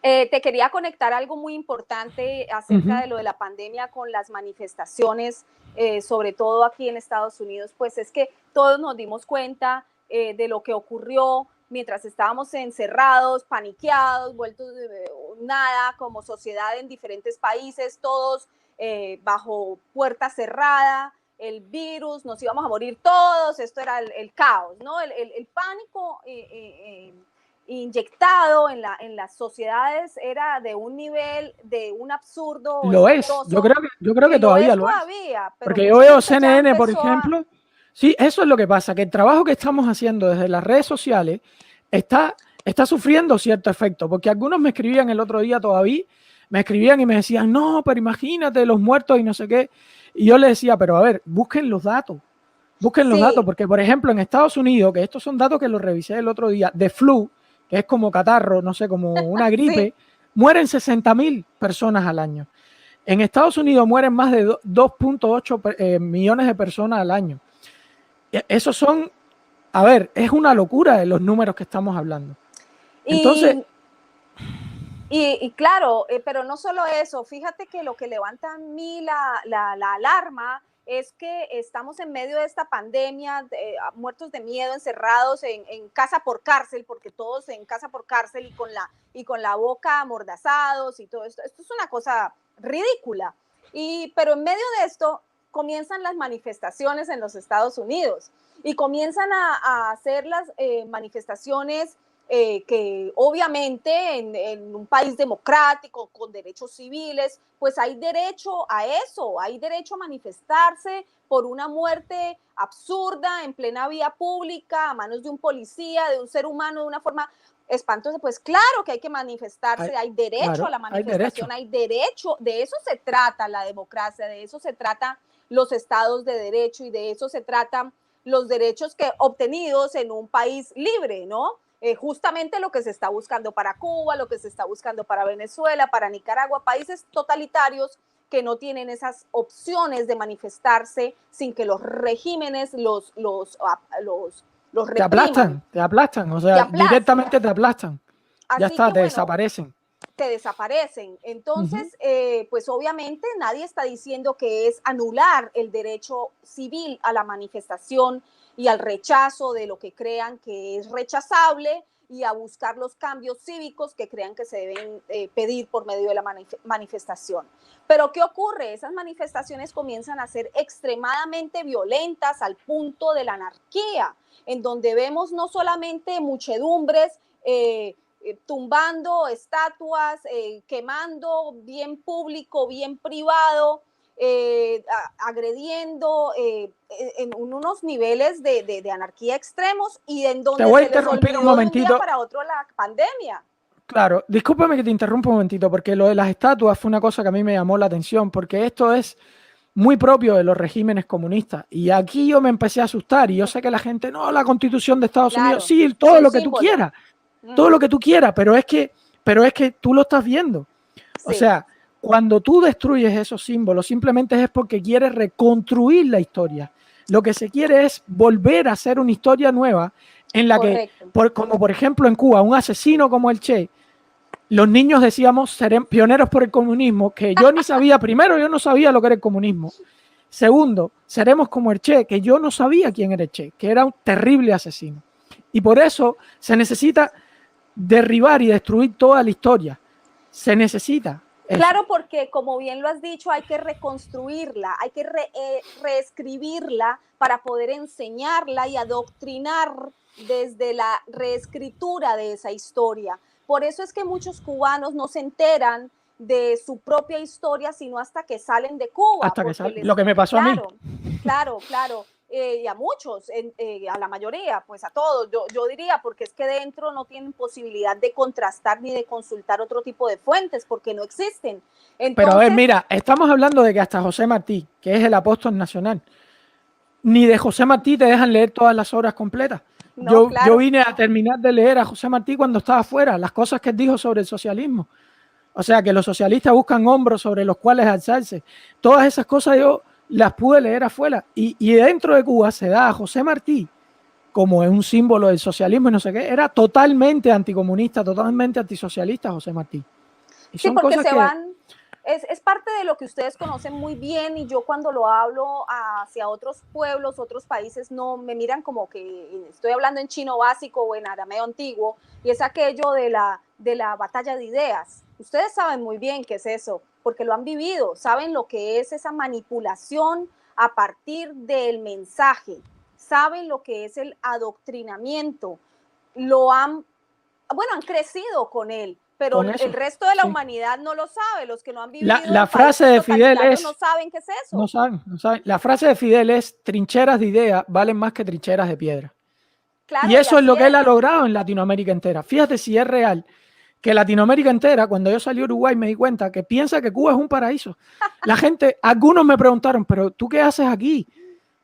te quería conectar algo muy importante acerca de lo de la pandemia con las manifestaciones, sobre todo aquí en Estados Unidos, pues es que todos nos dimos cuenta de lo que ocurrió mientras estábamos encerrados, paniqueados, vueltos de nada como sociedad en diferentes países, todos bajo puerta cerrada, el virus, nos íbamos a morir todos, esto era el caos, ¿no? El pánico inyectado en las sociedades era de un nivel, de un absurdo
Lo es.
espantoso,
Yo creo
y
que
lo
todavía
es
lo es.
todavía, pero
Porque yo
mucha
veo
gente ya
CNN, por
empezó a...
ejemplo. Sí, eso es lo que pasa, que el trabajo que estamos haciendo desde las redes sociales está sufriendo cierto efecto, porque algunos me escribían el otro día todavía, me escribían y me decían, no, pero imagínate los muertos y no sé qué. Y yo les decía, pero a ver, busquen los datos,
Sí,
porque por ejemplo en Estados Unidos, que estos son datos que los revisé el otro día, de flu, que es como catarro, no sé, como una
sí,
gripe, mueren 60.000 personas al año. En Estados Unidos mueren más de 2.8 millones de personas al año. Esos son, a ver, es una locura de los números que estamos hablando. Entonces,
y, y claro, pero no solo eso, fíjate que lo que levanta a mí la alarma es que estamos en medio de esta pandemia, muertos de miedo, encerrados en casa por cárcel, porque todos en casa por cárcel y con la boca amordazados y todo esto. Esto es una cosa ridícula. Pero en medio de esto comienzan las manifestaciones en los Estados Unidos y comienzan a hacer las manifestaciones que obviamente en un país democrático, con derechos civiles, pues hay derecho a eso, hay derecho a manifestarse por una muerte absurda en plena vía pública, a manos de un policía, de un ser humano, de una forma espantosa. Pues claro que hay que manifestarse, hay derecho
claro,
a la manifestación, hay derecho, de eso se trata la democracia, de eso se trata los estados de derecho y de eso se tratan los derechos que obtenidos en un país libre, ¿no? Justamente lo que se está buscando para Cuba, lo que se está buscando para Venezuela, para Nicaragua, países totalitarios que no tienen esas opciones de manifestarse sin que los regímenes los repriman.
te aplastan, o
Te
sea,
aplastan.
directamente te aplastan. Ya
Así
está,
que
te
bueno,
desaparecen.
te desaparecen.
Ujú.
Entonces, pues obviamente nadie está diciendo que es anular el derecho civil a la manifestación y al rechazo de lo que crean que es rechazable y a buscar los cambios cívicos que crean que se deben pedir por medio de la manifestación. Pero ¿qué ocurre? Esas manifestaciones comienzan a ser extremadamente violentas al punto de la anarquía, en donde vemos no solamente muchedumbres, tumbando estatuas, quemando bien público, bien privado, agrediendo en unos niveles de anarquía extremos y en
Te
donde
voy a
se les
interrumpir un
olvidó de un día
momentito.
para otro la pandemia.
Claro, discúlpame que te interrumpa un momentito, porque lo de las estatuas fue una cosa que a mí me llamó la atención, porque esto es muy propio de los regímenes comunistas. Y aquí yo me empecé a asustar, y yo sé que la gente, no, la Constitución de Estados Unidos,
Claro,
sí,
es un símbolo.
todo lo que tú quieras, pero es que tú lo estás viendo. O
Sí,
sea, cuando tú destruyes esos símbolos, simplemente es porque quieres reconstruir la historia. Lo que se quiere es volver a hacer una historia nueva en la que,
correcto.
como por ejemplo en Cuba, un asesino como el Che, los niños decíamos ser pioneros por el comunismo, que yo ni sabía, primero yo no sabía lo que era el comunismo. Segundo, seremos como el Che, que yo no sabía quién era el Che, que era un terrible asesino. Y por eso se necesita derribar y destruir toda la historia. Se necesita eso.
Claro, porque como bien lo has dicho, hay que reconstruirla, hay que reescribirla para poder enseñarla y adoctrinar desde la reescritura de esa historia. Por eso es que muchos cubanos no se enteran de su propia historia, sino hasta que salen de Cuba,
Hasta que
porque
sale.
les,
Lo que me pasó a mí.
claro, claro, y a muchos, a la mayoría, pues a todos, yo diría, porque es que dentro no tienen posibilidad de contrastar ni de consultar otro tipo de fuentes, porque no existen.
Pero a ver,
Entonces,
mira, estamos hablando de que hasta José Martí, que es el apóstol nacional, ni de José Martí te dejan leer todas las obras completas.
no,
Yo
claro,
vine a terminar de leer a José Martí cuando estaba afuera, las cosas que él dijo sobre el socialismo. O sea, que los socialistas buscan hombros sobre los cuales alzarse. Todas esas cosas yo las pude leer afuera. Y dentro de Cuba se da a José Martí como un símbolo del socialismo y no sé qué. Era totalmente anticomunista, totalmente antisocialista José Martí. Y
sí,
son
porque
cosas
se
que...
van, es parte de lo que ustedes conocen muy bien y yo cuando lo hablo hacia otros pueblos, otros países, no me miran como que estoy hablando en chino básico o en arameo antiguo y es aquello de la batalla de ideas. Ustedes saben muy bien qué es eso, porque lo han vivido, saben lo que es esa manipulación a partir del mensaje, saben lo que es el adoctrinamiento, lo han, bueno, han crecido con él, pero
Con
el
eso,
resto de la
sí.
humanidad no lo sabe. Los que no han vivido
La
en
frase
países
de Fidel
totalitarios no
es,
saben qué es
no
eso.
saben, no saben. La frase de Fidel es, trincheras de idea valen más que trincheras de piedra. Y
Claro, y
eso es
así
lo que él ha
es.
logrado en Latinoamérica entera. Fíjate si es real que Latinoamérica entera, cuando yo salí a Uruguay me di cuenta que piensa que Cuba es un paraíso. La gente, algunos me preguntaron, pero ¿tú qué haces aquí?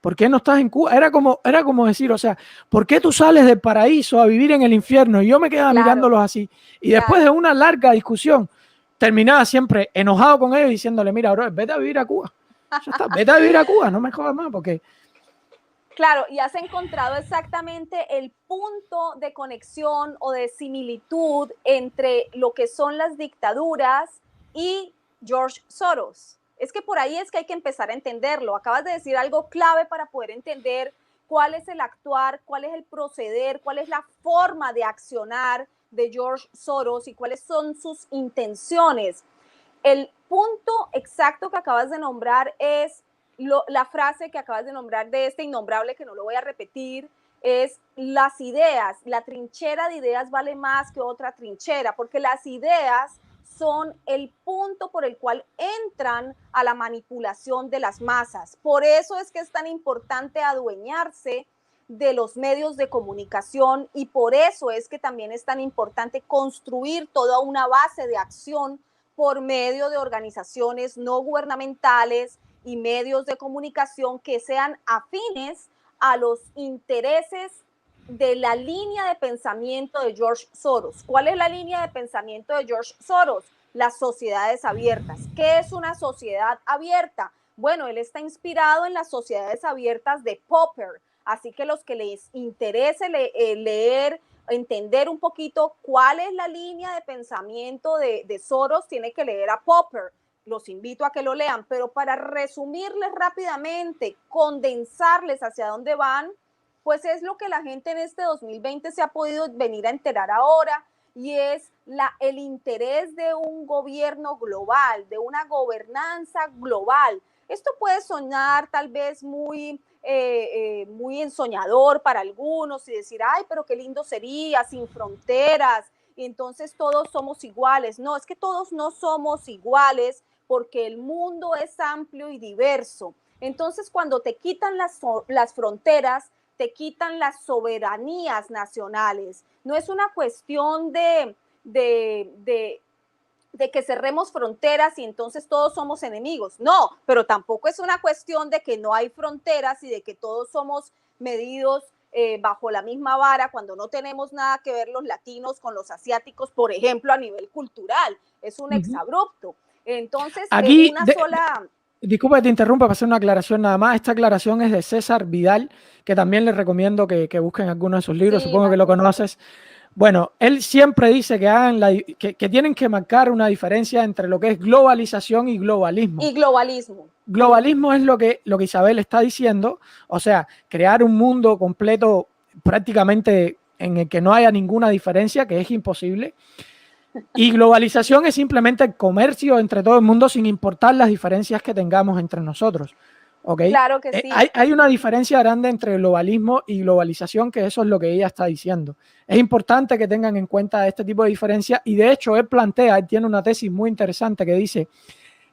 ¿Por qué no estás en Cuba? Era como decir, o sea, ¿por qué tú sales del paraíso a vivir en el infierno? Y yo me quedaba
Claro,
mirándolos así. Y después de
claro.
una larga discusión, terminaba siempre enojado con ellos diciéndole, mira, bro, vete a vivir a Cuba. Ya está, vete a vivir a Cuba, no me jodas más, porque...
Claro, y has encontrado exactamente el punto de conexión o de similitud entre lo que son las dictaduras y George Soros. Es que por ahí es que hay que empezar a entenderlo. Acabas de decir algo clave para poder entender cuál es el actuar, cuál es el proceder, cuál es la forma de accionar de George Soros y cuáles son sus intenciones. El punto exacto que acabas de nombrar es la frase que acabas de nombrar de este innombrable, que no lo voy a repetir, es las ideas. La trinchera de ideas vale más que otra trinchera, porque las ideas son el punto por el cual entran a la manipulación de las masas. Por eso es que es tan importante adueñarse de los medios de comunicación y por eso es que también es tan importante construir toda una base de acción por medio de organizaciones no gubernamentales y medios de comunicación que sean afines a los intereses de la línea de pensamiento de George Soros. ¿Cuál es la línea de pensamiento de George Soros? Las sociedades abiertas. ¿Qué es una sociedad abierta? Bueno, él está inspirado en las sociedades abiertas de Popper, así que los que les interese leer, entender un poquito cuál es la línea de pensamiento de Soros, tiene que leer a Popper. Los invito a que lo lean, pero para resumirles rápidamente, condensarles hacia dónde van, pues es lo que la gente en este 2020 se ha podido venir a enterar ahora, y es el interés de un gobierno global, de una gobernanza global. Esto puede sonar tal vez muy ensoñador para algunos y decir, ay, pero qué lindo sería, sin fronteras, y entonces todos somos iguales. No, es que todos no somos iguales porque el mundo es amplio y diverso. Entonces, cuando te quitan las fronteras, te quitan las soberanías nacionales. No es una cuestión de que cerremos fronteras y entonces todos somos enemigos. No, pero tampoco es una cuestión de que no hay fronteras y de que todos somos medidos bajo la misma vara cuando no tenemos nada que ver los latinos con los asiáticos, por ejemplo, a nivel cultural. Es un exabrupto. Entonces,
aquí,
sola...
Disculpa que te interrumpa para hacer una aclaración nada más. Esta aclaración es de César Vidal, que también les recomiendo que busquen alguno de sus libros, sí, supongo que lo conoces. Bueno, él siempre dice que hagan que tienen que marcar una diferencia entre lo que es globalización y globalismo.
Y globalismo.
Globalismo es lo que Isabel está diciendo, o sea, crear un mundo completo prácticamente en el que no haya ninguna diferencia, que es imposible. Y globalización es simplemente el comercio entre todo el mundo sin importar las diferencias que tengamos entre nosotros. ¿Okay?
Claro que sí.
Hay una diferencia grande entre globalismo y globalización, que eso es lo que ella está diciendo. Es importante que tengan en cuenta este tipo de diferencias y de hecho él tiene una tesis muy interesante que dice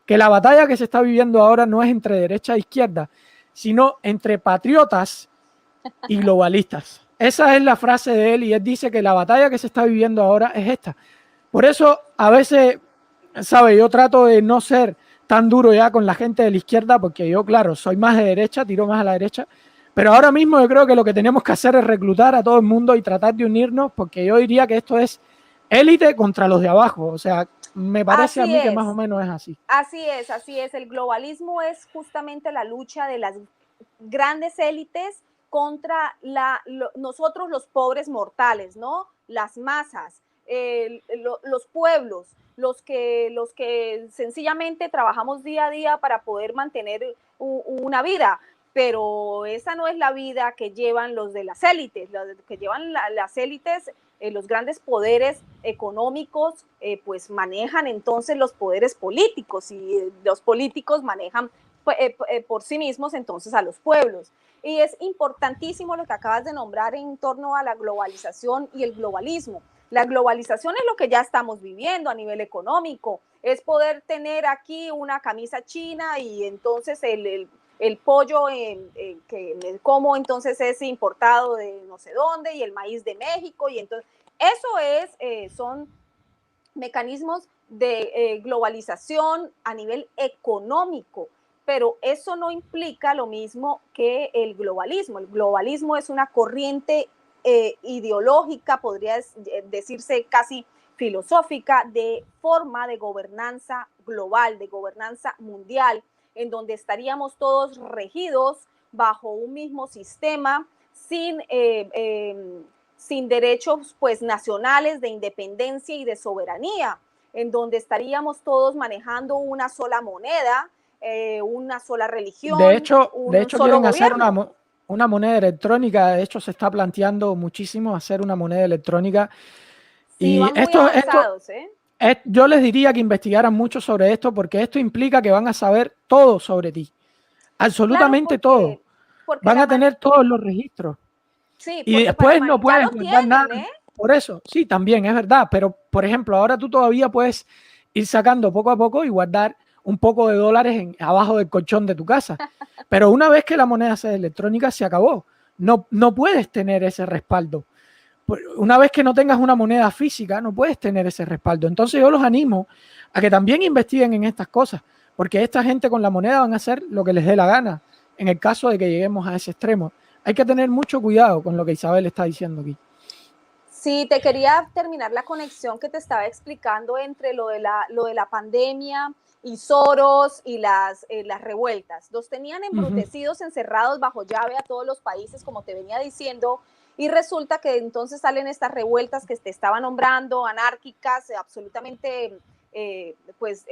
que la batalla que se está viviendo ahora no es entre derecha e izquierda, sino entre patriotas y globalistas. Esa es la frase de él y él dice que la batalla que se está viviendo ahora es esta. Por eso, a veces, ¿sabe? Yo trato de no ser tan duro ya con la gente de la izquierda, porque yo, claro, soy más de derecha, tiro más a la derecha, pero ahora mismo yo creo que lo que tenemos que hacer es reclutar a todo el mundo y tratar de unirnos, porque yo diría que esto es élite contra los de abajo, o sea, me parece a mí que más o menos es así.
Así es, así es. El globalismo es justamente la lucha de las grandes élites contra nosotros los pobres mortales, ¿no? Las masas. Los pueblos, los que sencillamente trabajamos día a día para poder mantener una vida, pero esa no es la vida que llevan los de las élites. Los que llevan las élites, los grandes poderes económicos, pues manejan entonces los poderes políticos y los políticos manejan por sí mismos entonces a los pueblos. Y es importantísimo lo que acabas de nombrar en torno a la globalización y el globalismo. La globalización es lo que ya estamos viviendo a nivel económico, es poder tener aquí una camisa china y entonces el pollo que me como entonces es importado de no sé dónde y el maíz de México y entonces eso son mecanismos de globalización a nivel económico, pero eso no implica lo mismo que el globalismo. El globalismo es una corriente ideológica, podría decirse casi filosófica, de forma de gobernanza global, de gobernanza mundial, en donde estaríamos todos regidos bajo un mismo sistema, sin derechos pues nacionales de independencia y de soberanía, en donde estaríamos todos manejando una sola moneda, una sola religión.
De hecho quieren hacer una moneda electrónica. De hecho, se está planteando muchísimo hacer una moneda electrónica.
Sí, y van muy avanzados,
yo les diría que investigaran mucho sobre esto, porque esto implica que van a saber todo sobre ti. Absolutamente todo. Van a tener todos los registros.
Sí,
Y
porque
después
para
no
ya
puedes
lo
guardar nada.
tienen, ¿eh?
Por eso, sí, también es verdad. Pero, por ejemplo, ahora tú todavía puedes ir sacando poco a poco y guardar un poco de dólares abajo del colchón de tu casa. Pero una vez que la moneda sea electrónica, se acabó. No puedes tener ese respaldo. Una vez que no tengas una moneda física, no puedes tener ese respaldo. Entonces yo los animo a que también investiguen en estas cosas, porque esta gente con la moneda van a hacer lo que les dé la gana en el caso de que lleguemos a ese extremo. Hay que tener mucho cuidado con lo que Isabel está diciendo aquí.
Sí, te quería terminar la conexión que te estaba explicando entre lo de la pandemia y Soros y las revueltas. Los tenían embrutecidos, encerrados bajo llave a todos los países, como te venía diciendo, y resulta que entonces salen estas revueltas que te estaba nombrando, anárquicas, absolutamente, llevadas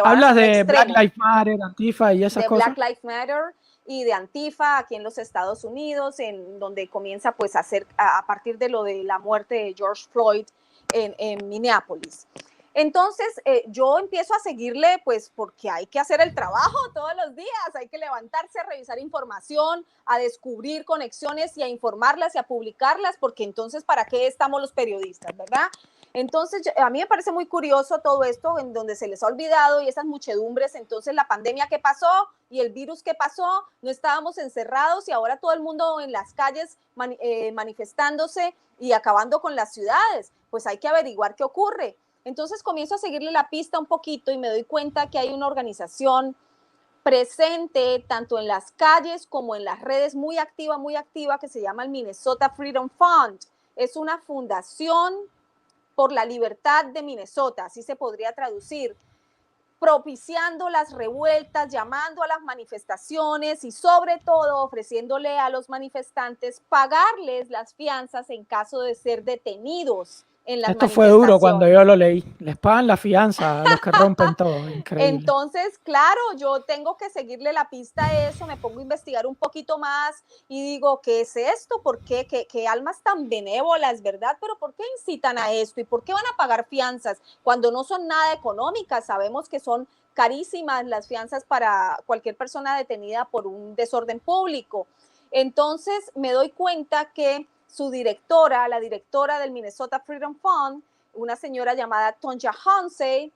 a
Hablas
un
de Black
extremo,
Lives Matter, Antifa y esas
de
cosas.
Black Lives Matter y de Antifa aquí en los Estados Unidos, en donde comienza pues a partir de lo de la muerte de George Floyd en Minneapolis. Entonces yo empiezo a seguirle pues porque hay que hacer el trabajo todos los días, hay que levantarse a revisar información, a descubrir conexiones y a informarlas y a publicarlas, porque entonces ¿para qué estamos los periodistas, verdad? Entonces, a mí me parece muy curioso todo esto en donde se les ha olvidado y esas muchedumbres, entonces la pandemia que pasó y el virus que pasó, no estábamos encerrados y ahora todo el mundo en las calles manifestándose y acabando con las ciudades, pues hay que averiguar qué ocurre. Entonces comienzo a seguirle la pista un poquito y me doy cuenta que hay una organización presente tanto en las calles como en las redes muy activa, que se llama el Minnesota Freedom Fund. Es una fundación por la libertad de Minnesota, así se podría traducir, propiciando las revueltas, llamando a las manifestaciones y sobre todo ofreciéndole a los manifestantes pagarles las fianzas en caso de ser detenidos en las
Esto fue duro cuando yo
manifestaciones.
lo leí. Les pagan la fianza a los que rompen todo. Increíble.
Entonces, claro, yo tengo que seguirle la pista a eso, me pongo a investigar un poquito más y digo, ¿qué es esto? ¿Por qué? ¿Qué almas tan benévolas, verdad? Pero ¿por qué incitan a esto? ¿Y por qué van a pagar fianzas cuando no son nada económicas? Sabemos que son carísimas las fianzas para cualquier persona detenida por un desorden público. Entonces, me doy cuenta que su directora, la directora del Minnesota Freedom Fund, una señora llamada Tonja Hansey,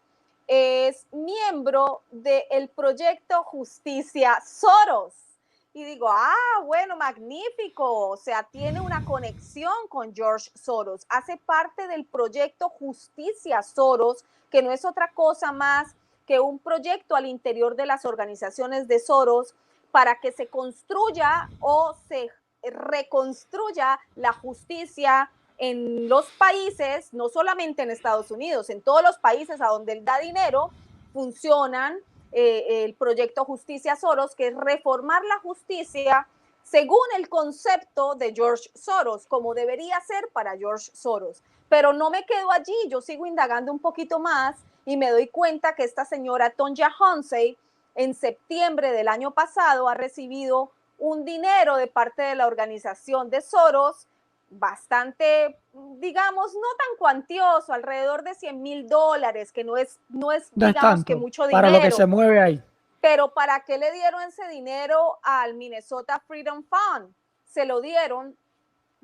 es miembro del proyecto Justicia Soros. Y digo, bueno, magnífico, o sea, tiene una conexión con George Soros, hace parte del proyecto Justicia Soros, que no es otra cosa más que un proyecto al interior de las organizaciones de Soros para que se construya o se reconstruya la justicia en los países, no solamente en Estados Unidos, en todos los países a donde él da dinero, funcionan el proyecto Justicia Soros, que es reformar la justicia según el concepto de George Soros, como debería ser para George Soros. Pero no me quedo allí, yo sigo indagando un poquito más y me doy cuenta que esta señora Tonja Hansey en septiembre del año pasado ha recibido un dinero de parte de la organización de Soros bastante, digamos, no tan cuantioso, alrededor de $100,000, que no es
No es
digamos que
tanto
mucho
para lo que se
dinero.
mueve ahí.
Pero ¿para qué le dieron ese dinero al Minnesota Freedom Fund? Se lo dieron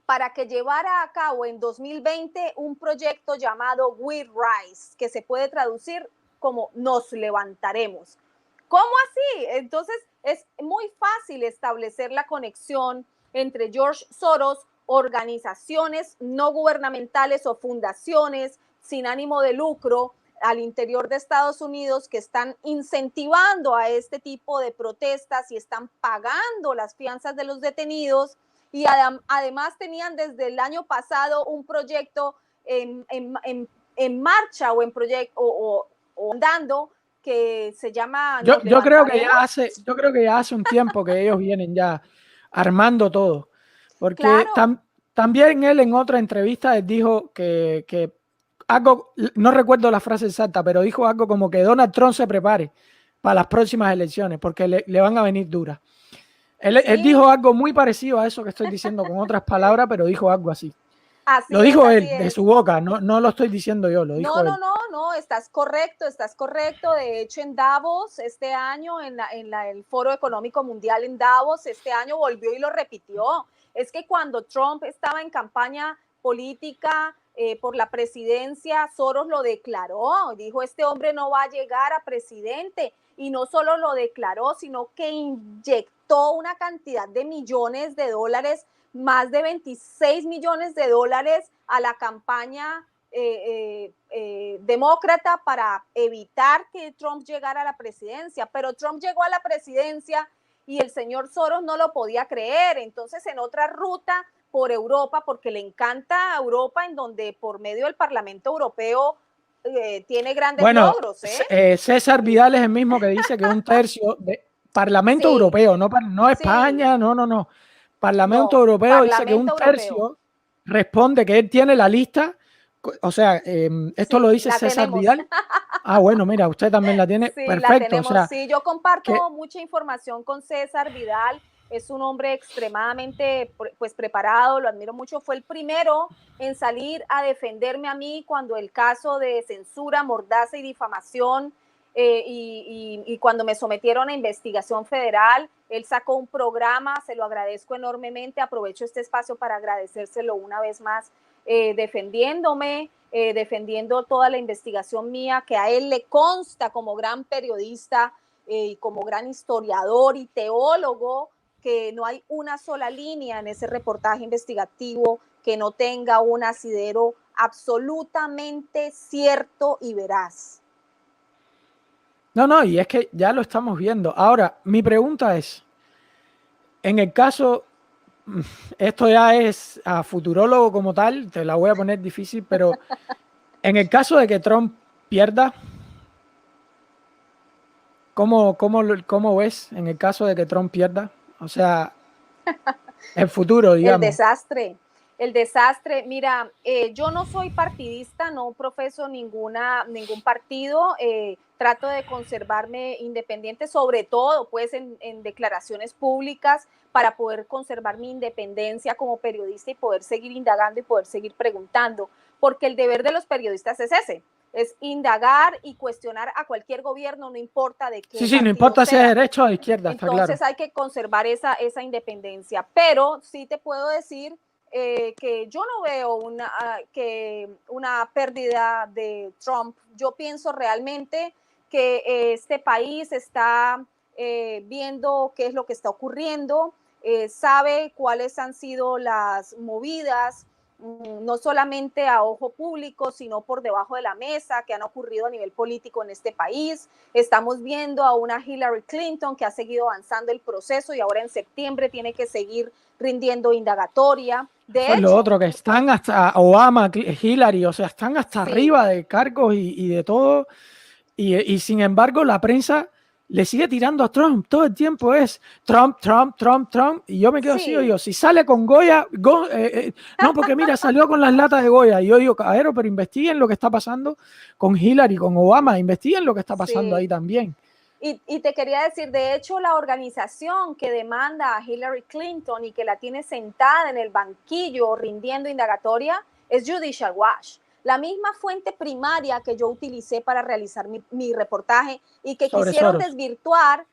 para que llevara a cabo en 2020 un proyecto llamado We Rise, que se puede traducir como nos levantaremos. ¿Cómo así? Entonces es muy fácil establecer la conexión entre George Soros, organizaciones no gubernamentales o fundaciones sin ánimo de lucro al interior de Estados Unidos que están incentivando a este tipo de protestas y están pagando las fianzas de los detenidos y además tenían desde el año pasado un proyecto en marcha o en proyecto o andando que se llama Nos
Yo creo que
Levantaremos.
yo creo que ya hace un tiempo que ellos vienen ya armando todo. Porque
Claro,
también él en otra entrevista dijo que algo, no recuerdo la frase exacta, pero dijo algo como que Donald Trump se prepare para las próximas elecciones porque le van a venir duras. Él
sí,
dijo algo muy parecido a eso que estoy diciendo con otras palabras, pero dijo algo así.
Así
Lo
es,
dijo
así
él, de
es.
su boca, no lo estoy diciendo yo, lo
No,
dijo
no,
él.
no, no, estás correcto, estás correcto. De hecho, en Davos, este año, el Foro Económico Mundial en Davos, este año volvió y lo repitió. Es que cuando Trump estaba en campaña política por la presidencia, Soros lo declaró, dijo, este hombre no va a llegar a presidente. Y no solo lo declaró, sino que inyectó una cantidad de millones de dólares, más de 26 millones de dólares a la campaña demócrata para evitar que Trump llegara a la presidencia, pero Trump llegó a la presidencia y el señor Soros no lo podía creer. Entonces, en otra ruta por Europa, porque le encanta Europa, en donde por medio del Parlamento Europeo tiene grandes
Bueno,
logros.
César Vidal es el mismo que dice que un tercio de Parlamento
Sí,
Europeo, no
sí,
España, no. Parlamento
no,
Europeo dice que un
Parlamento Europeo.
tercio responde que él tiene la lista. O sea, esto lo
Sí,
dice
la
César
tenemos.
Vidal. Ah, bueno, mira, usted también la tiene.
Sí, la
Perfecto. O
tenemos.
sea,
Sí, yo
que,
comparto mucha información con César Vidal. Es un hombre extremadamente pues preparado, lo admiro mucho. Fue el primero en salir a defenderme a mí cuando el caso de censura, mordaza y difamación y cuando me sometieron a investigación federal, él sacó un programa, se lo agradezco enormemente. Aprovecho este espacio para agradecérselo una vez más, defendiéndome, defendiendo toda la investigación mía, que a él le consta como gran periodista y como gran historiador y teólogo, que no hay una sola línea en ese reportaje investigativo que no tenga un asidero absolutamente cierto y veraz.
no, y es que ya lo estamos viendo. Ahora, mi pregunta es, en el caso, esto ya es a futurólogo como tal, te la voy a poner difícil, pero en el caso de que Trump pierda, ¿cómo ves en el caso de que Trump pierda? O sea, el futuro,
El
digamos.
desastre, el desastre. Mira, yo no soy partidista, no profeso ningún partido, trato de conservarme independiente, sobre todo pues en declaraciones públicas para poder conservar mi independencia como periodista y poder seguir indagando y poder seguir preguntando, porque el deber de los periodistas es ese, es indagar y cuestionar a cualquier gobierno, no importa de qué
Sí, no
partido
importa si es de
sea.
derecha o de izquierda, está claro.
Entonces hay que conservar esa independencia, pero sí te puedo decir que yo no veo una pérdida de Trump. Yo pienso realmente que este país está viendo qué es lo que está ocurriendo, sabe cuáles han sido las movidas, no solamente a ojo público, sino por debajo de la mesa, que han ocurrido a nivel político en este país. Estamos viendo a una Hillary Clinton que ha seguido avanzando el proceso y ahora en septiembre tiene que seguir rindiendo indagatoria.
Eso
De
es lo
hecho,
otro, que están hasta Obama, Hillary, o sea, están hasta
sí,
arriba de cargos y de todo. Y sin embargo, la prensa le sigue tirando a Trump. Todo el tiempo es Trump, Trump, Trump, Trump. Y yo me quedo así, yo
sí,
digo, si sale con Goya, no, porque mira, salió con las latas de Goya. Y yo digo, caballero, pero investiguen lo que está pasando con Hillary, con Obama, investiguen lo que está pasando ahí
sí.
también.
Y te quería decir, de hecho, la organización que demanda a Hillary Clinton y que la tiene sentada en el banquillo rindiendo indagatoria es Judicial Watch, la misma fuente primaria que yo utilicé para realizar mi reportaje y que
Sobre
quisieron
Soros.
desvirtuar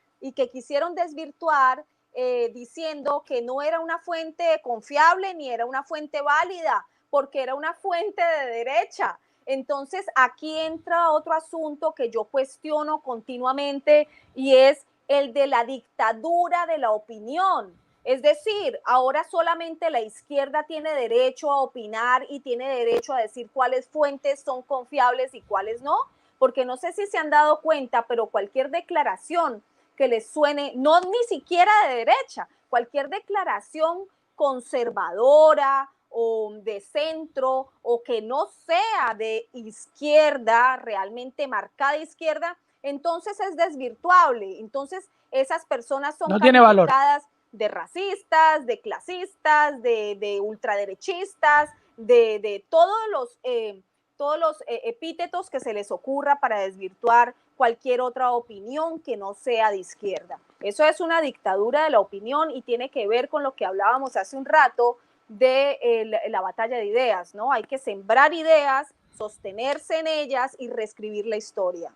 diciendo que no era una fuente confiable ni era una fuente válida, porque era una fuente de derecha. Entonces, aquí entra otro asunto que yo cuestiono continuamente y es el de la dictadura de la opinión. Es decir, ahora solamente la izquierda tiene derecho a opinar y tiene derecho a decir cuáles fuentes son confiables y cuáles no, porque no sé si se han dado cuenta, pero cualquier declaración que les suene, no ni siquiera de derecha, cualquier declaración conservadora o de centro o que no sea de izquierda, realmente marcada izquierda, entonces es desvirtuable. Entonces esas personas son
No tiene valor.
calificadas de racistas, de clasistas, de ultraderechistas, de todos los epítetos que se les ocurra para desvirtuar cualquier otra opinión que no sea de izquierda. Eso es una dictadura de la opinión y tiene que ver con lo que hablábamos hace un rato, de la batalla de ideas, ¿no? Hay que sembrar ideas, sostenerse en ellas y reescribir la historia.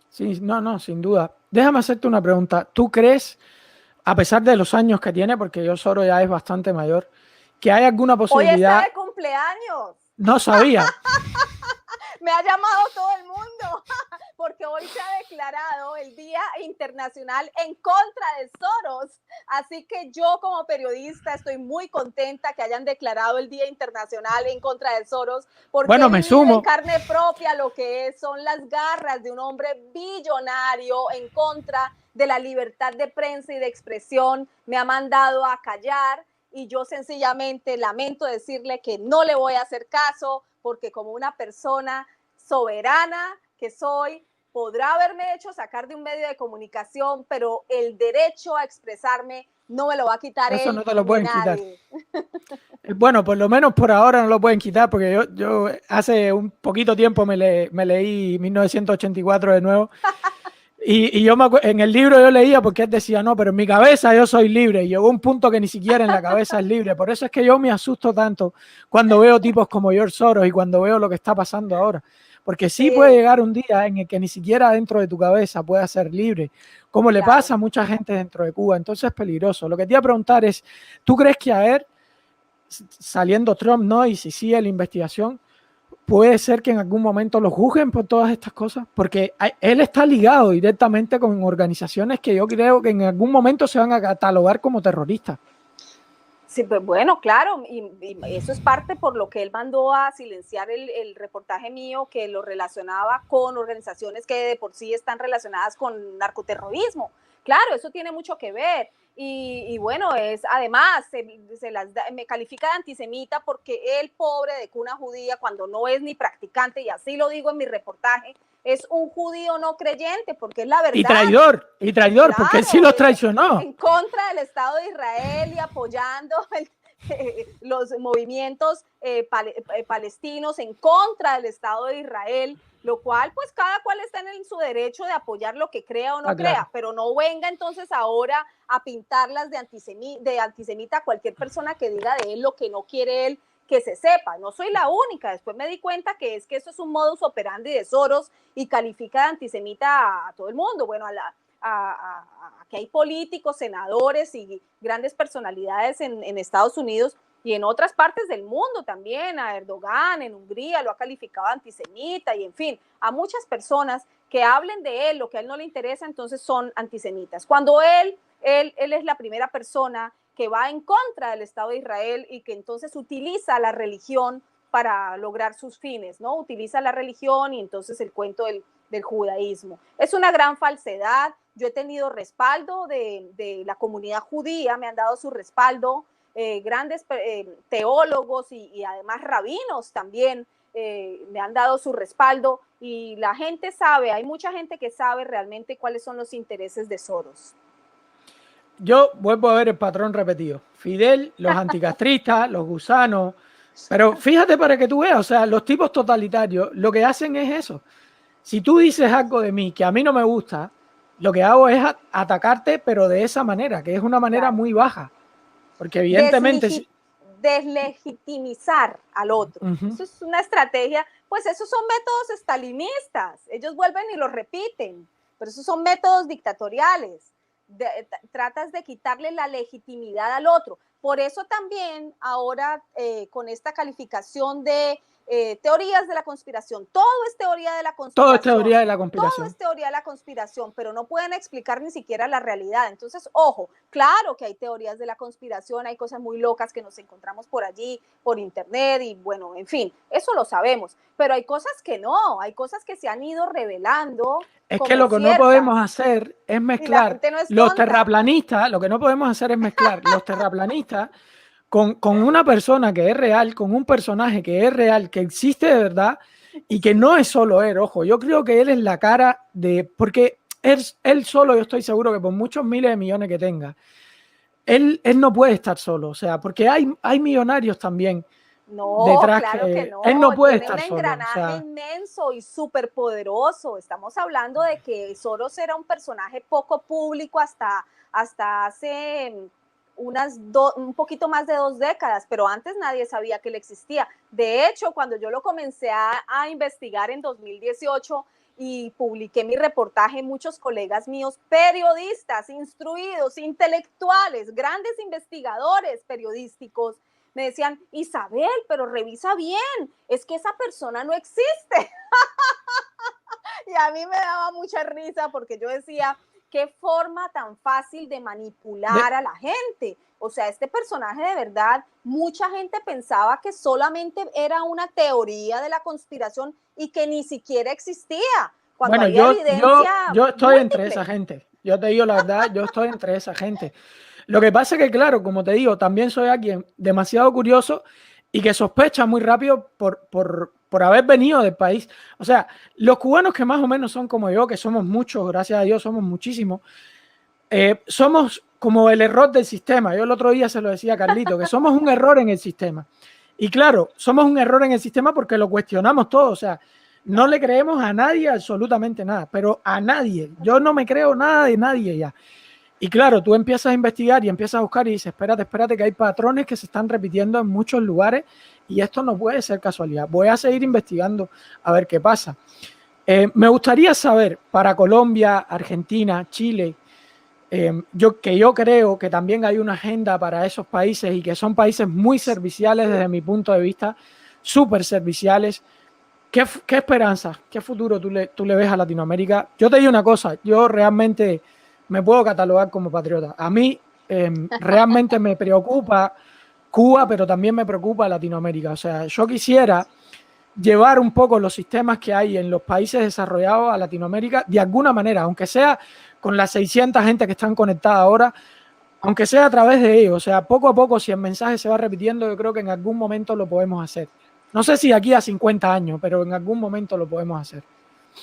Sí, no, sin duda. Déjame hacerte una pregunta. ¿Tú crees, a pesar de los años que tiene, porque yo Soros ya es bastante mayor, que hay alguna
Hoy está
posibilidad?
de cumpleaños.
No sabía.
Me ha llamado todo el mundo, porque hoy se ha declarado el Día Internacional en contra de Soros. Así que yo como periodista estoy muy contenta que hayan declarado el Día Internacional en contra de Soros, porque
Bueno,
he
me
vivido en
sumo.
carne propia lo que son las garras de un hombre billonario en contra de la libertad de prensa y de expresión. Me ha mandado a callar y yo sencillamente lamento decirle que no le voy a hacer caso, porque como una persona soberana que soy, podrá haberme hecho sacar de un medio de comunicación, pero el derecho a expresarme no me lo va a quitar
Eso
él
no te lo
ni
pueden quitar.
nadie.
Bueno, por lo menos por ahora no lo pueden quitar, porque yo hace un poquito tiempo me leí 1984 de nuevo. Y yo en el libro yo leía porque él decía, no, pero en mi cabeza yo soy libre. Y llegó un punto que ni siquiera en la cabeza es libre. Por eso es que yo me asusto tanto cuando veo tipos como George Soros y cuando veo lo que está pasando ahora. Porque sí puede
Sí,
llegar un día en el que ni siquiera dentro de tu cabeza puedas ser libre, como le
claro.
pasa a mucha gente dentro de Cuba. Entonces es peligroso. Lo que te iba a preguntar es, ¿tú crees que a él, saliendo Trump, ¿no? Y si sigue la investigación, puede ser que en algún momento lo juzguen por todas estas cosas? Porque él está ligado directamente con organizaciones que yo creo que en algún momento se van a catalogar como terroristas.
Sí, pues bueno, claro, y eso es parte por lo que él mandó a silenciar el reportaje mío que lo relacionaba con organizaciones que de por sí están relacionadas con narcoterrorismo. Claro, eso tiene mucho que ver. Y bueno, es además me califica de antisemita porque él, pobre de cuna judía, cuando no es ni practicante, y así lo digo en mi reportaje, es un judío no creyente, porque es la verdad.
Y traidor, porque él sí
Claro,
los traicionó.
en contra del Estado de Israel y apoyando los movimientos palestinos en contra del Estado de Israel, lo cual pues cada cual está en su derecho de apoyar lo que crea o no
Claro.
crea, pero no venga entonces ahora a pintarlas de antisemita a cualquier persona que diga de él lo que no quiere él que se sepa. No soy la única, después me di cuenta que eso es un modus operandi de Soros y califica de antisemita a todo el mundo, bueno, que hay políticos, senadores y grandes personalidades en Estados Unidos y en otras partes del mundo también, a Erdogan en Hungría lo ha calificado antisemita y en fin, a muchas personas que hablen de él, lo que a él no le interesa, entonces son antisemitas. Cuando él es la primera persona que va en contra del Estado de Israel y que entonces utiliza la religión para lograr sus fines, ¿no? Utiliza la religión y entonces el cuento del judaísmo. Es una gran falsedad. Yo he tenido respaldo de la comunidad judía, me han dado su respaldo, grandes teólogos y además rabinos también me han dado su respaldo y la gente sabe, hay mucha gente que sabe realmente cuáles son los intereses de Soros.
Yo vuelvo a ver el patrón repetido. Fidel, los anticastristas, los gusanos. Pero fíjate para que tú veas, o sea, los tipos totalitarios lo que hacen es eso. Si tú dices algo de mí que a mí no me gusta, lo que hago es atacarte, pero de esa manera, que es una manera
Claro.
muy baja. Porque evidentemente...
Deslegitimizar al otro. Eso es una estrategia, pues esos son métodos estalinistas. Ellos vuelven y lo repiten, pero esos son métodos dictatoriales. Tratas de quitarle la legitimidad al otro. Por eso también ahora con esta calificación de teorías de la conspiración, todo es teoría de la conspiración.
Todo es teoría de la conspiración.
Todo es teoría de la conspiración, pero no pueden explicar ni siquiera la realidad. Entonces, ojo, claro que hay teorías de la conspiración, hay cosas muy locas que nos encontramos por allí, por internet y bueno, en fin, eso lo sabemos, pero hay cosas que no, hay cosas que se han ido revelando.
Es
como
que lo que no podemos hacer es mezclar los terraplanistas, lo que no podemos hacer es mezclar los terraplanistas con una persona que es real, con un personaje que es real, que existe de verdad y que no es solo él, ojo, yo creo que él es la cara de, porque él solo, yo estoy seguro que por muchos miles de millones que tenga, él no puede estar solo, o sea, porque hay millonarios también detrás
claro que no,
él no puede
tiene
estar
un
solo.
engranaje
O sea,
inmenso y súper poderoso. Estamos hablando de que Soros era un personaje poco público hasta hace un poquito más de 2 décadas, pero antes nadie sabía que él existía. De hecho, cuando yo lo comencé a investigar en 2018 y publiqué mi reportaje, muchos colegas míos, periodistas, instruidos, intelectuales, grandes investigadores periodísticos, me decían, Isabel, pero revisa bien, es que esa persona no existe. Y a mí me daba mucha risa porque yo decía, qué forma tan fácil de manipular a la gente. O sea, este personaje de verdad, mucha gente pensaba que solamente era una teoría de la conspiración y que ni siquiera existía. Cuando
Bueno,
había evidencia
yo estoy
múltiple.
entre esa gente. Yo te digo la verdad, yo estoy entre esa gente. Lo que pasa es que, claro, como te digo, también soy alguien demasiado curioso y que sospecha muy rápido por haber venido del país. O sea, los cubanos que más o menos son como yo, que somos muchos, gracias a Dios, somos muchísimos, somos como el error del sistema. Yo el otro día se lo decía a Carlito, que somos un error en el sistema. Y claro, somos un error en el sistema porque lo cuestionamos todo. O sea, no le creemos a nadie absolutamente nada, pero a nadie. Yo no me creo nada de nadie ya. Y claro, tú empiezas a investigar y empiezas a buscar y dices, espérate, que hay patrones que se están repitiendo en muchos lugares y esto no puede ser casualidad. Voy a seguir investigando a ver qué pasa. Me gustaría saber para Colombia, Argentina, Chile, yo creo que también hay una agenda para esos países y que son países muy serviciales desde mi punto de vista, súper serviciales. ¿Qué esperanza, qué futuro tú le ves a Latinoamérica? Yo te digo una cosa, yo realmente me puedo catalogar como patriota. A mí realmente me preocupa Cuba, pero también me preocupa Latinoamérica. O sea, yo quisiera llevar un poco los sistemas que hay en los países desarrollados a Latinoamérica de alguna manera, aunque sea con las 600 gente que están conectadas ahora, aunque sea a través de ellos. O sea, poco a poco, si el mensaje se va repitiendo, yo creo que en algún momento lo podemos hacer. No sé si aquí a 50 años, pero en algún momento lo podemos hacer.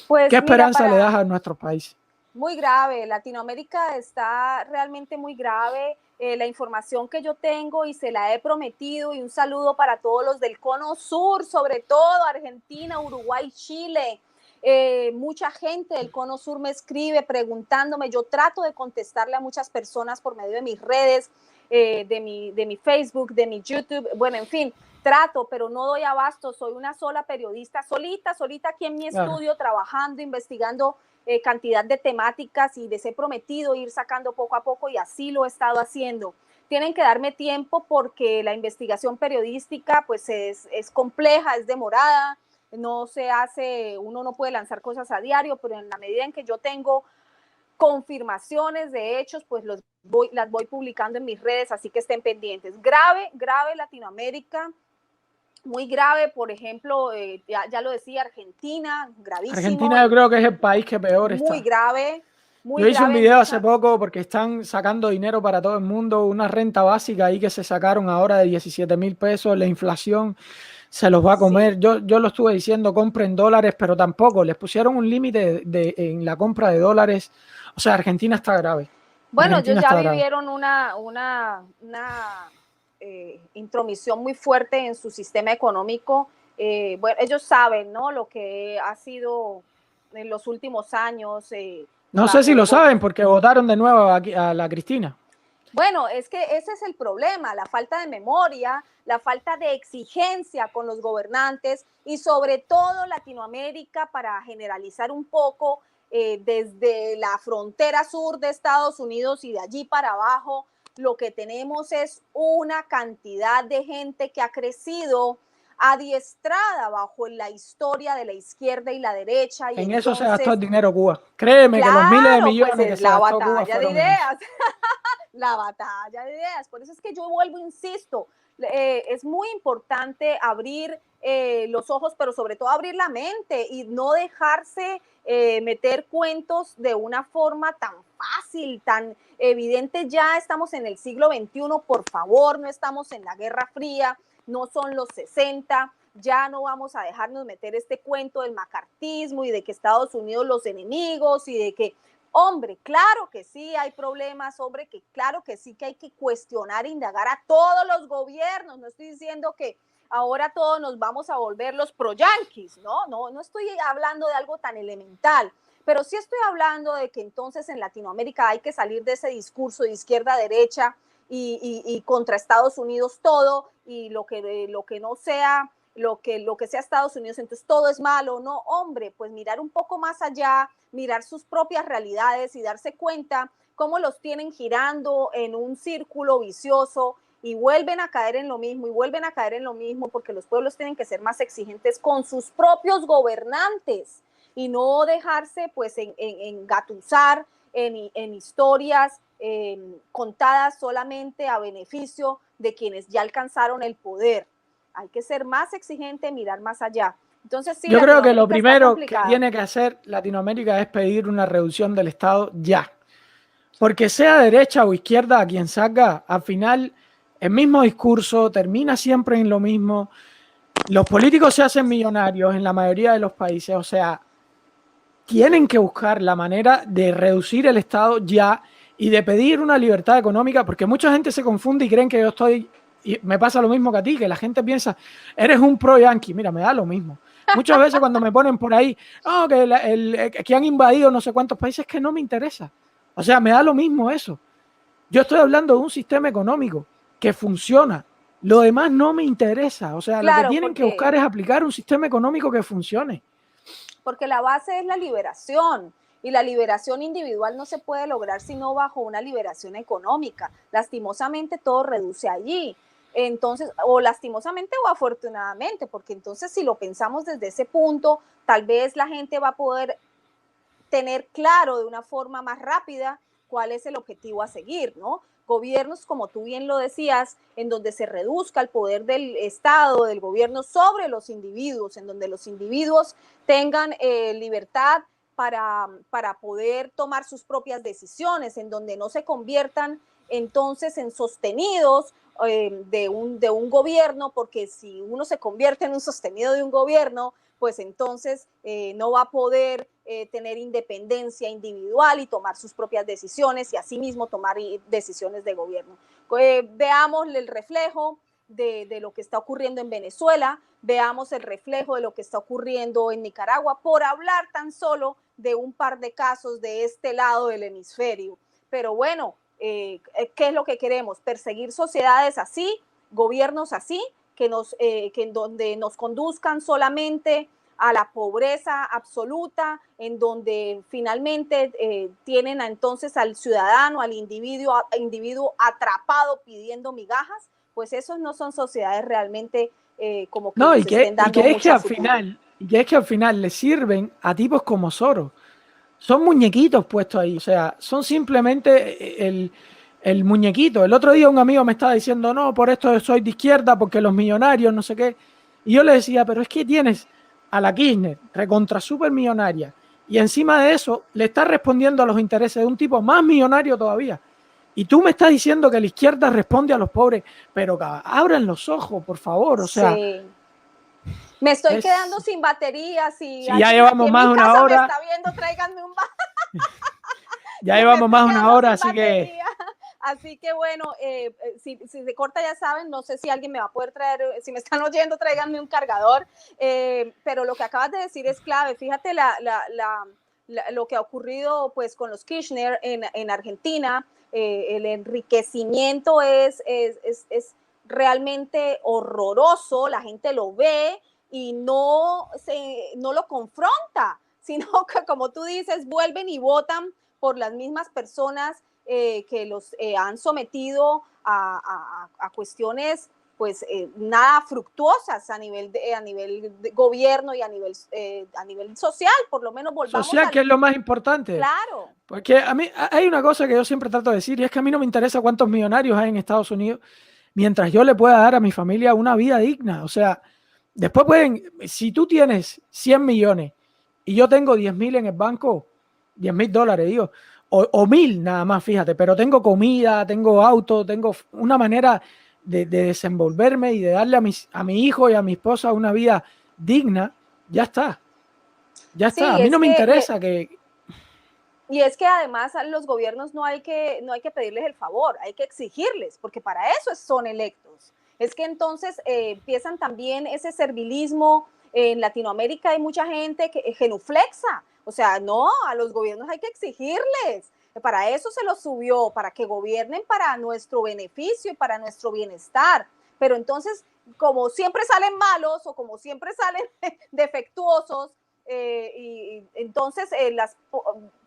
Pues
¿Qué
mira,
esperanza le das a nuestro país?
Muy grave, Latinoamérica está realmente muy grave. La información que yo tengo y se la he prometido, y un saludo para todos los del Cono Sur, sobre todo Argentina, Uruguay, Chile. Mucha gente del Cono Sur me escribe preguntándome, yo trato de contestarle a muchas personas por medio de mis redes, de mi Facebook, de mi YouTube, bueno, en fin, trato, pero no doy abasto, soy una sola periodista, solita aquí en mi estudio, trabajando, investigando cantidad de temáticas y les he prometido ir sacando poco a poco y así lo he estado haciendo. Tienen que darme tiempo porque la investigación periodística pues es compleja, es demorada, no se hace, uno no puede lanzar cosas a diario, pero en la medida en que yo tengo confirmaciones de hechos, pues las voy publicando en mis redes, así que estén pendientes. Grave Latinoamérica, muy grave, por ejemplo, ya lo decía, Argentina, gravísimo.
Argentina yo creo que es el país que peor está.
Muy grave.
Yo hice un video hace poco porque están sacando dinero para todo el mundo, una renta básica ahí que se sacaron ahora de 17,000 pesos, la inflación se los va a comer. Sí. Yo lo estuve diciendo, compren dólares, pero tampoco, les pusieron un límite en la compra de dólares. O sea, Argentina está grave.
Bueno, ellos ya vivieron una intromisión muy fuerte en su sistema económico. Bueno, ellos saben, ¿no?, lo que ha sido en los últimos años.
No sé si lo saben porque votaron de nuevo a la Cristina.
Bueno, es que ese es el problema, la falta de memoria, la falta de exigencia con los gobernantes y sobre todo Latinoamérica, para generalizar un poco, desde la frontera sur de Estados Unidos y de allí para abajo, lo que tenemos es una cantidad de gente que ha crecido adiestrada bajo la historia de la izquierda y la derecha. Y
en
entonces,
eso se gastó el dinero Cuba. Créeme, claro, que los miles de millones
pues
que se gastó Cuba
fueron de ideas. La batalla de ideas. Por eso es que yo vuelvo, insisto, es muy importante abrir los ojos, pero sobre todo abrir la mente y no dejarse meter cuentos de una forma tan fácil, tan evidente. Ya estamos en el siglo XXI, por favor, no estamos en la Guerra Fría, no son los 60, ya no vamos a dejarnos meter este cuento del macartismo y de que Estados Unidos los enemigos y de que, hombre, claro que sí hay problemas, hombre, que claro que sí que hay que cuestionar e indagar a todos los gobiernos. No estoy diciendo que ahora todos nos vamos a volver los pro-yanquis, no estoy hablando de algo tan elemental, pero sí estoy hablando de que entonces en Latinoamérica hay que salir de ese discurso de izquierda-derecha y contra Estados Unidos todo, y lo que no sea, lo que sea Estados Unidos, entonces todo es malo. No, hombre, pues mirar un poco más allá, mirar sus propias realidades y darse cuenta cómo los tienen girando en un círculo vicioso y vuelven a caer en lo mismo y vuelven a caer en lo mismo, porque los pueblos tienen que ser más exigentes con sus propios gobernantes y no dejarse pues engatusar en historias contadas solamente a beneficio de quienes ya alcanzaron el poder. Hay que ser más exigente, mirar más allá. Entonces, sí,
yo creo que lo primero que tiene que hacer Latinoamérica es pedir una reducción del Estado ya. Porque sea derecha o izquierda, a quien salga, al final el mismo discurso termina siempre en lo mismo. Los políticos se hacen millonarios en la mayoría de los países, o sea, tienen que buscar la manera de reducir el Estado ya y de pedir una libertad económica, porque mucha gente se confunde y creen que yo estoy, y me pasa lo mismo que a ti, que la gente piensa, eres un pro yanqui. Mira, me da lo mismo. Muchas veces cuando me ponen por ahí, no, que han invadido no sé cuántos países, que no me interesa. O sea, me da lo mismo eso. Yo estoy hablando de un sistema económico que funciona. Lo demás no me interesa. O sea, claro, lo que tienen que buscar es aplicar un sistema económico que funcione.
Porque la base es la liberación. Y la liberación individual no se puede lograr sino bajo una liberación económica. Lastimosamente todo reduce allí. Entonces, o lastimosamente o afortunadamente, porque entonces si lo pensamos desde ese punto, tal vez la gente va a poder tener claro de una forma más rápida cuál es el objetivo a seguir, ¿no? Gobiernos, como tú bien lo decías, en donde se reduzca el poder del Estado, del gobierno sobre los individuos, en donde los individuos tengan libertad para poder tomar sus propias decisiones, en donde no se conviertan entonces en sostenidos de un gobierno, porque si uno se convierte en un sostenido de un gobierno, pues entonces no va a poder tener independencia individual y tomar sus propias decisiones y asimismo tomar decisiones de gobierno. Veamos el reflejo de lo que está ocurriendo en Venezuela, veamos el reflejo de lo que está ocurriendo en Nicaragua, por hablar tan solo de un par de casos de este lado del hemisferio. Pero bueno, ¿qué es lo que queremos? Perseguir sociedades así, gobiernos así, que en donde nos conduzcan solamente a la pobreza absoluta, en donde finalmente tienen entonces al ciudadano, al individuo atrapado pidiendo migajas. Pues esos no son sociedades realmente como que nos estén dando mucho futuro.
Y que es que al final le sirven a tipos como Soros. Son muñequitos puestos ahí, o sea, son simplemente el muñequito. El otro día un amigo me estaba diciendo, no, por esto soy de izquierda, porque los millonarios, no sé qué. Y yo le decía, pero es que tienes a la Kirchner, recontra super millonaria, y encima de eso le estás respondiendo a los intereses de un tipo más millonario todavía. Y tú me estás diciendo que la izquierda responde a los pobres, pero abran los ojos, por favor, o sea...
Sí. Me estoy quedando sin baterías y
ya llevamos más de una hora.
Me está viendo, tráiganme un
ya llevamos más de una hora, así que...
Así que bueno, si se corta ya saben, no sé si alguien me va a poder traer, si me están oyendo, tráiganme un cargador, pero lo que acabas de decir es clave. Fíjate lo que ha ocurrido pues con los Kirchner en Argentina, el enriquecimiento es realmente horroroso, la gente lo ve y no lo confronta, sino que como tú dices, vuelven y votan por las mismas personas que los han sometido a cuestiones pues nada fructuosas a nivel de gobierno y a nivel social, por lo menos volvamos
social, que es lo más importante.
Claro.
Porque a mí hay una cosa que yo siempre trato de decir, y es que a mí no me interesa cuántos millonarios hay en Estados Unidos, mientras yo le pueda dar a mi familia una vida digna. O sea, después si tú tienes 100 millones y yo tengo 10.000 en el banco, $10.000, digo, o 1.000 nada más, fíjate, pero tengo comida, tengo auto, tengo una manera de desenvolverme y de darle a mi hijo y a mi esposa una vida digna, ya está. Ya está. Sí, a mí no me interesa que...
Y es que además a los gobiernos no hay que pedirles el favor, hay que exigirles, porque para eso son electos. Es que entonces empiezan también ese servilismo. En Latinoamérica hay mucha gente que genuflexa, O sea, no, a los gobiernos hay que exigirles. Para eso se los subió, para que gobiernen para nuestro beneficio y para nuestro bienestar. Pero entonces, como siempre salen malos o como siempre salen defectuosos, y entonces las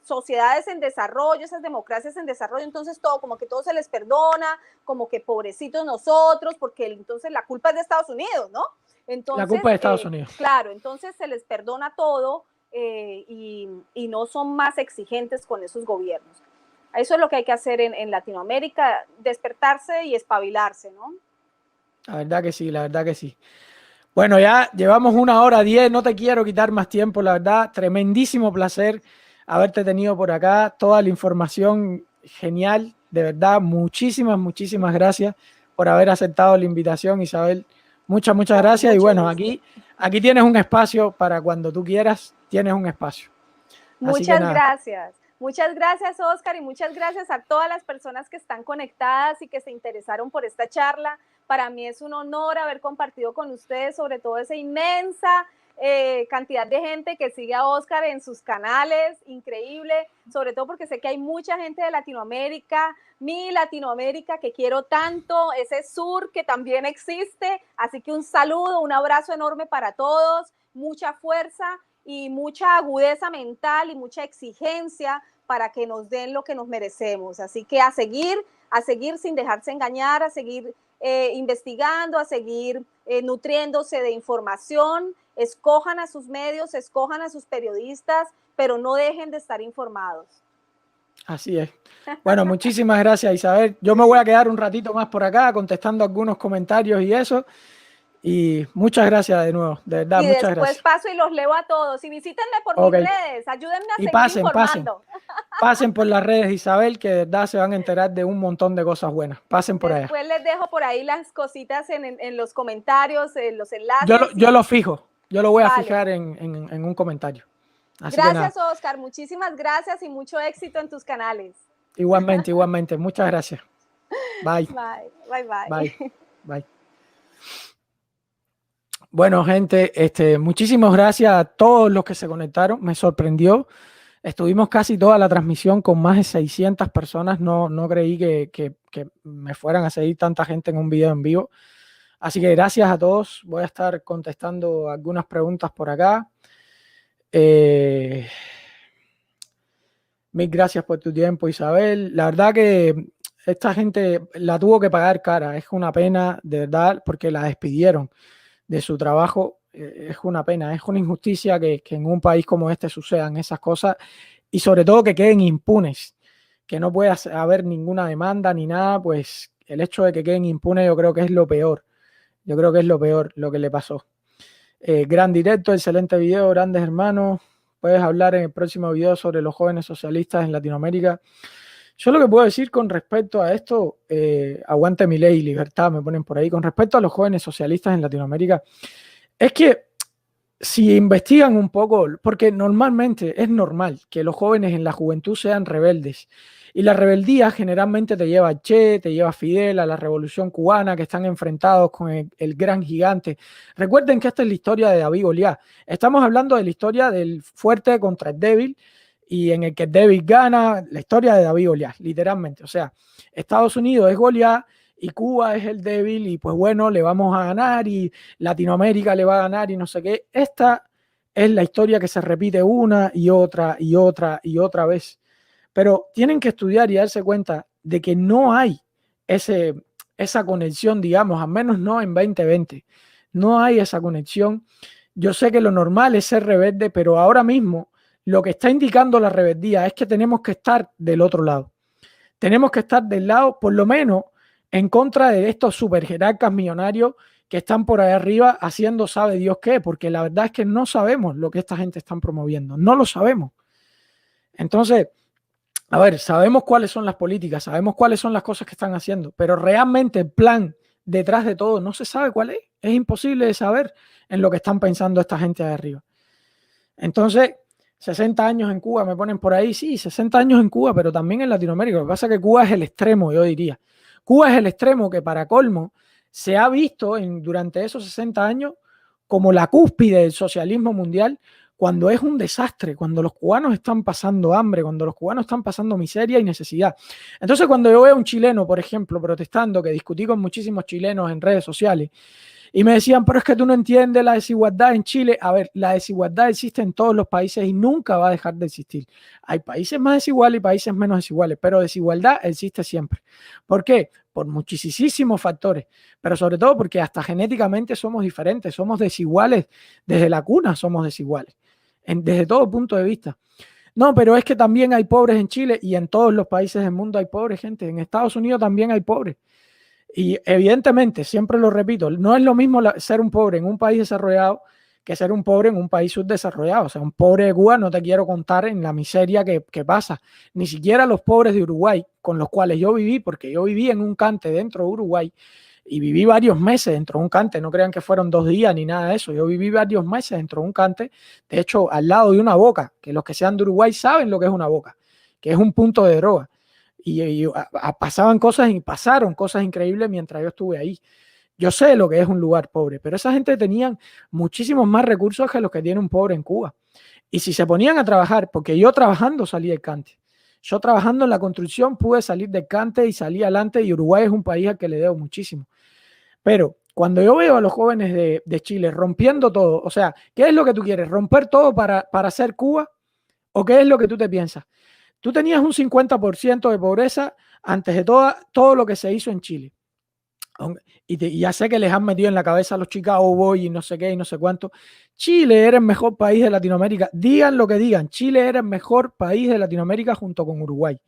sociedades en desarrollo, esas democracias en desarrollo, entonces todo, como que todo se les perdona, como que pobrecitos nosotros, porque entonces la culpa es de Estados Unidos, ¿no? Entonces,
la culpa de Estados Unidos.
Claro, entonces se les perdona todo y no son más exigentes con esos gobiernos. Eso es lo que hay que hacer en Latinoamérica, despertarse y espabilarse, ¿no?
La verdad que sí, la verdad que sí. Bueno, ya llevamos 1 hora 10, no te quiero quitar más tiempo, la verdad, tremendísimo placer haberte tenido por acá, toda la información genial, de verdad, muchísimas, muchísimas gracias por haber aceptado la invitación, Isabel, muchas, muchas gracias, y bueno, aquí tienes un espacio para cuando tú quieras, tienes un espacio.
Muchas gracias, Oscar, y muchas gracias a todas las personas que están conectadas y que se interesaron por esta charla. Para mí es un honor haber compartido con ustedes, sobre todo esa inmensa cantidad de gente que sigue a Oscar en sus canales, increíble, sobre todo porque sé que hay mucha gente de Latinoamérica, mi Latinoamérica que quiero tanto, ese sur que también existe, así que un saludo, un abrazo enorme para todos, mucha fuerza y mucha agudeza mental y mucha exigencia para que nos den lo que nos merecemos. Así que a seguir sin dejarse engañar, a seguir investigando, a seguir nutriéndose de información, escojan a sus medios, escojan a sus periodistas, pero no dejen de estar informados.
Así es. Bueno, muchísimas gracias, Isabel. Yo me voy a quedar un ratito más por acá contestando algunos comentarios y eso. Y muchas gracias de nuevo, de verdad, muchas gracias.
Y después paso y los leo a todos. Y visítenme por mis redes, ayúdenme a seguir informando.
Pasen por las redes, Isabel, que de verdad se van a enterar de un montón de cosas buenas. Pasen por allá.
Después les dejo por ahí las cositas en los comentarios, en los enlaces.
Yo lo fijo, yo lo voy a fijar en un comentario. Así
gracias, Oscar, muchísimas gracias y mucho éxito en tus canales.
Igualmente, igualmente. Muchas gracias. Bye.
Bye, bye.
Bye, bye. Bueno, gente, muchísimas gracias a todos los que se conectaron. Me sorprendió. Estuvimos casi toda la transmisión con más de 600 personas. No creí que me fueran a seguir tanta gente en un video en vivo. Así que gracias a todos. Voy a estar contestando algunas preguntas por acá. Mil gracias por tu tiempo, Isabel. La verdad que esta gente la tuvo que pagar cara. Es una pena, de verdad, porque la despidieron de su trabajo. Es una pena, es una injusticia que en un país como este sucedan esas cosas y sobre todo que queden impunes, que no pueda haber ninguna demanda ni nada. Pues el hecho de que queden impunes yo creo que es lo peor. Yo creo que es lo peor lo que le pasó. Gran directo, excelente video, grandes hermanos. Puedes hablar en el próximo video sobre los jóvenes socialistas en Latinoamérica. Yo lo que puedo decir con respecto a esto, aguante mi ley, libertad, me ponen por ahí, con respecto a los jóvenes socialistas en Latinoamérica, es que si investigan un poco, porque normalmente es normal que los jóvenes en la juventud sean rebeldes, y la rebeldía generalmente te lleva a Che, te lleva a Fidel, a la Revolución Cubana, que están enfrentados con el gran gigante. Recuerden que esta es la historia de David y Goliat. Estamos hablando de la historia del fuerte contra el débil, y en el que el débil gana, la historia de David y Goliat, literalmente. O sea, Estados Unidos es Goliat y Cuba es el débil, y pues bueno, le vamos a ganar y Latinoamérica le va a ganar y no sé qué. Esta es la historia que se repite una y otra y otra y otra vez. Pero tienen que estudiar y darse cuenta de que no hay esa conexión, digamos, al menos no en 2020. No hay esa conexión. Yo sé que lo normal es ser rebelde, pero ahora mismo lo que está indicando la rebeldía es que tenemos que estar del otro lado. Tenemos que estar del lado, por lo menos, en contra de estos super jerarcas millonarios que están por ahí arriba haciendo sabe Dios qué, porque la verdad es que no sabemos lo que esta gente están promoviendo. No lo sabemos. Entonces, a ver, sabemos cuáles son las políticas, sabemos cuáles son las cosas que están haciendo, pero realmente el plan detrás de todo no se sabe cuál es. Es imposible de saber en lo que están pensando esta gente de arriba. Entonces, 60 años en Cuba, me ponen por ahí, sí, 60 años en Cuba, pero también en Latinoamérica. Lo que pasa es que Cuba es el extremo, yo diría. Cuba es el extremo que, para colmo, se ha visto durante esos 60 años como la cúspide del socialismo mundial, cuando es un desastre, cuando los cubanos están pasando hambre, cuando los cubanos están pasando miseria y necesidad. Entonces, cuando yo veo a un chileno, por ejemplo, protestando, que discutí con muchísimos chilenos en redes sociales, y me decían, pero es que tú no entiendes la desigualdad en Chile. A ver, la desigualdad existe en todos los países y nunca va a dejar de existir. Hay países más desiguales y países menos desiguales, pero desigualdad existe siempre. ¿Por qué? Por muchísimos factores, pero sobre todo porque hasta genéticamente somos diferentes, somos desiguales, desde la cuna somos desiguales, desde todo punto de vista. No, pero es que también hay pobres en Chile y en todos los países del mundo hay pobres, gente. En Estados Unidos también hay pobres. Y evidentemente, siempre lo repito, no es lo mismo ser un pobre en un país desarrollado que ser un pobre en un país subdesarrollado. O sea, un pobre de Cuba no te quiero contar en la miseria que pasa. Ni siquiera los pobres de Uruguay, con los cuales yo viví, porque yo viví en un cante dentro de Uruguay y viví varios meses dentro de un cante. No crean que fueron 2 días ni nada de eso. Yo viví varios meses dentro de un cante, de hecho, al lado de una boca, que los que sean de Uruguay saben lo que es una boca, que es un punto de droga. Y pasaban cosas y pasaron cosas increíbles mientras yo estuve ahí. Yo sé lo que es un lugar pobre, pero esa gente tenían muchísimos más recursos que los que tiene un pobre en Cuba. Y si se ponían a trabajar, porque yo trabajando salí del cante, yo trabajando en la construcción pude salir del cante y salí adelante, y Uruguay es un país al que le debo muchísimo. Pero cuando yo veo a los jóvenes de Chile rompiendo todo, o sea, ¿qué es lo que tú quieres? ¿Romper todo para hacer Cuba? ¿O qué es lo que tú te piensas? Tú tenías un 50% de pobreza antes de todo lo que se hizo en Chile. Y ya sé que les han metido en la cabeza a los Chicago Boys y no sé qué y no sé cuánto. Chile era el mejor país de Latinoamérica. Digan lo que digan, Chile era el mejor país de Latinoamérica junto con Uruguay.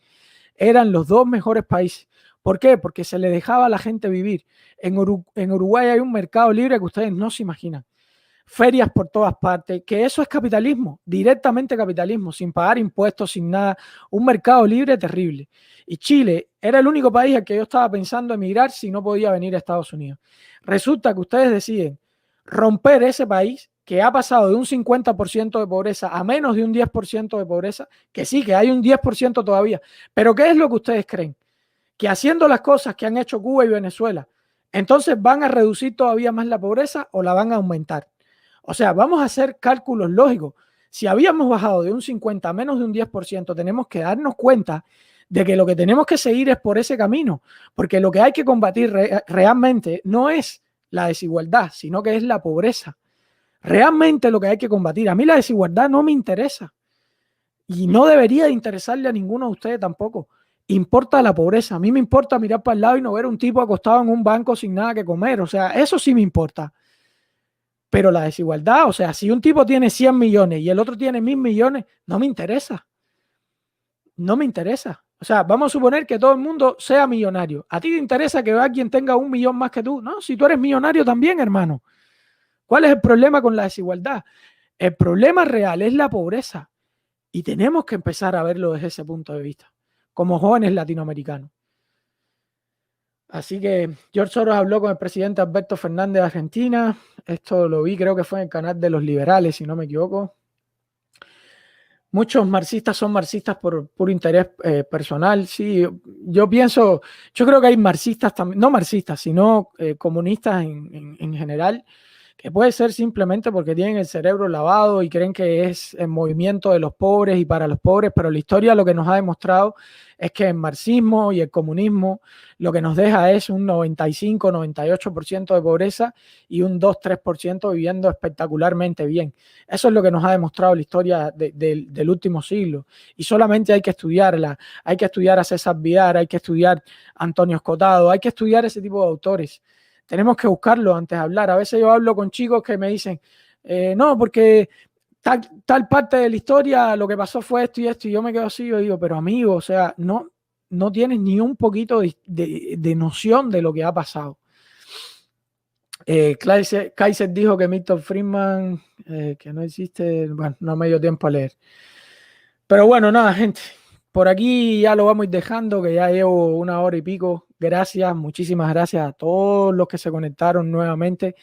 Eran los 2 mejores países. ¿Por qué? Porque se le dejaba a la gente vivir. En Uruguay hay un mercado libre que ustedes no se imaginan. Ferias por todas partes, que eso es capitalismo, directamente capitalismo, sin pagar impuestos, sin nada, un mercado libre terrible. Y Chile era el único país al que yo estaba pensando emigrar si no podía venir a Estados Unidos. Resulta que ustedes deciden romper ese país que ha pasado de un 50% de pobreza a menos de un 10% de pobreza, que sí, que hay un 10% todavía, pero ¿qué es lo que ustedes creen? Que haciendo las cosas que han hecho Cuba y Venezuela, entonces van a reducir todavía más la pobreza o la van a aumentar. O sea, vamos a hacer cálculos lógicos. Si habíamos bajado de un 50 a menos de un 10%, tenemos que darnos cuenta de que lo que tenemos que seguir es por ese camino, porque lo que hay que combatir realmente no es la desigualdad, sino que es la pobreza. Realmente lo que hay que combatir. A mí la desigualdad no me interesa y no debería de interesarle a ninguno de ustedes tampoco. Importa la pobreza. A mí me importa mirar para el lado y no ver a un tipo acostado en un banco sin nada que comer. O sea, eso sí me importa. Pero la desigualdad, o sea, si un tipo tiene 100 millones y el otro tiene 1000 millones, no me interesa. No me interesa. O sea, vamos a suponer que todo el mundo sea millonario. ¿A ti te interesa que alguien tenga 1 millón más que tú? No, si tú eres millonario también, hermano. ¿Cuál es el problema con la desigualdad? El problema real es la pobreza. Y tenemos que empezar a verlo desde ese punto de vista, como jóvenes latinoamericanos. Así que George Soros habló con el presidente Alberto Fernández de Argentina. Esto lo vi, creo que fue en el canal de los liberales, si no me equivoco. Muchos marxistas son marxistas por puro interés personal. Sí, yo pienso, yo creo que hay marxistas también, no marxistas, sino comunistas en general, que puede ser simplemente porque tienen el cerebro lavado y creen que es el movimiento de los pobres y para los pobres, pero la historia lo que nos ha demostrado es que el marxismo y el comunismo lo que nos deja es un 95-98% de pobreza y un 2-3% viviendo espectacularmente bien. Eso es lo que nos ha demostrado la historia del último siglo, y solamente hay que estudiarla, hay que estudiar a César Vidal, hay que estudiar a Antonio Escotado, hay que estudiar ese tipo de autores. Tenemos que buscarlo antes de hablar. A veces yo hablo con chicos que me dicen, no, porque tal parte de la historia lo que pasó fue esto y esto, y yo me quedo así, yo digo, pero amigo, o sea, no tienes ni un poquito de noción de lo que ha pasado. Kaiser dijo que Milton Friedman, que no existe, bueno, no me dio tiempo a leer. Pero bueno, nada, gente, por aquí ya lo vamos a ir dejando, que ya llevo 1 hora y pico. Gracias, muchísimas gracias a todos los que se conectaron nuevamente.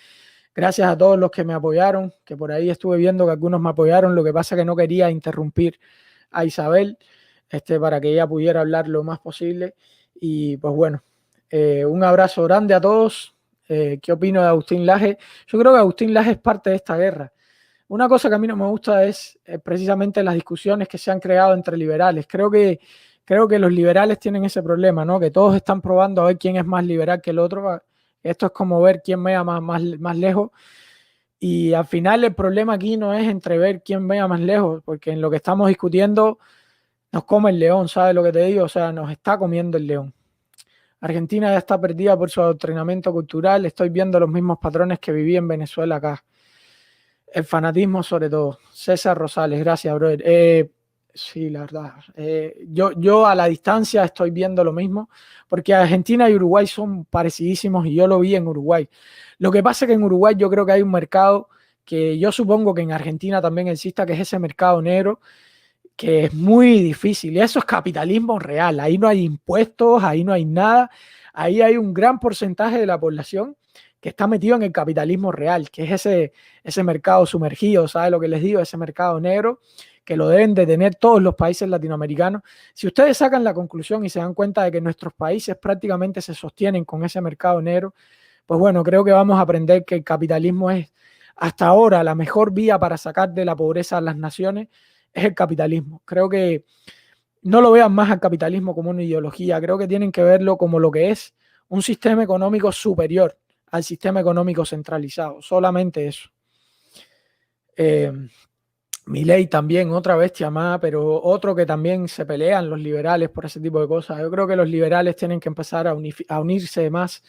Gracias a todos los que me apoyaron, que por ahí estuve viendo que algunos me apoyaron. Lo que pasa es que no quería interrumpir a Isabel para que ella pudiera hablar lo más posible. Y pues bueno, un abrazo grande a todos. ¿Qué opino de Agustín Laje? Yo creo que Agustín Laje es parte de esta guerra. una cosa que a mí no me gusta es precisamente las discusiones que se han creado entre liberales. Creo que los liberales tienen ese problema, ¿no? Que todos están probando a ver quién es más liberal que el otro. Esto es como ver quién vea más lejos. Y al final el problema aquí no es entre ver quién vea más lejos, porque en lo que estamos discutiendo nos come el león, ¿sabes lo que te digo? O sea, nos está comiendo el león. Argentina ya está perdida por su adoctrinamiento cultural. Estoy viendo los mismos patrones que viví en Venezuela acá. El fanatismo sobre todo. César Rosales, gracias, brother. Sí, la verdad. Yo a la distancia estoy viendo lo mismo, porque Argentina y Uruguay son parecidísimos y yo lo vi en Uruguay. Lo que pasa es que en Uruguay yo creo que hay un mercado que yo supongo que en Argentina también exista, que es ese mercado negro, que es muy difícil. Y eso es capitalismo real. Ahí no hay impuestos, ahí no hay nada. Ahí hay un gran porcentaje de la población que está metido en el capitalismo real, que es ese mercado sumergido, ¿sabes lo que les digo? Ese mercado negro que lo deben de tener todos los países latinoamericanos. Si ustedes sacan la conclusión y se dan cuenta de que nuestros países prácticamente se sostienen con ese mercado negro, pues bueno, creo que vamos a aprender que el capitalismo es hasta ahora la mejor vía para sacar de la pobreza a las naciones, es el capitalismo. Creo que no lo vean más al capitalismo como una ideología, creo que tienen que verlo como lo que es un sistema económico superior al sistema económico centralizado, solamente eso. Milei también, otra bestia más, pero otro que también se pelean los liberales por ese tipo de cosas. Yo creo que los liberales tienen que empezar a unirse más.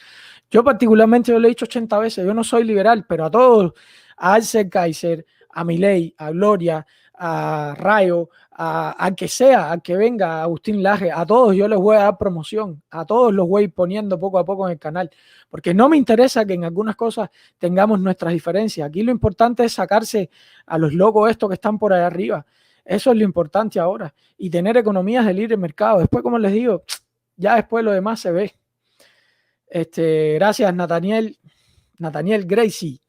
Yo particularmente, yo lo he dicho 80 veces, yo no soy liberal, pero a todos, a Axel Kaiser, a Milei, a Gloria, a Rayo, a que sea, a que venga, a Agustín Laje, a todos yo les voy a dar promoción, a todos los voy poniendo poco a poco en el canal, porque no me interesa que en algunas cosas tengamos nuestras diferencias. Aquí lo importante es sacarse a los locos estos que están por allá arriba. Eso es lo importante ahora. Y tener economías de libre mercado. Después, como les digo, ya después lo demás se ve. Gracias, Nathaniel Gracie.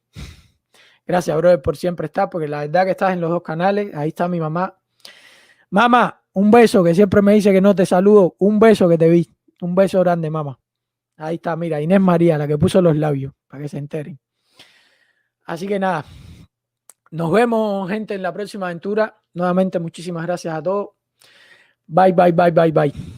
Gracias, brother, por siempre estar, porque la verdad que estás en los dos canales. Ahí está mi mamá. Mamá, un beso, que siempre me dice que no te saludo. Un beso que te vi. Un beso grande, mamá. Ahí está, mira, Inés María, la que puso los labios, para que se enteren. Así que nada, nos vemos, gente, en la próxima aventura. Nuevamente, muchísimas gracias a todos. Bye, bye, bye, bye, bye.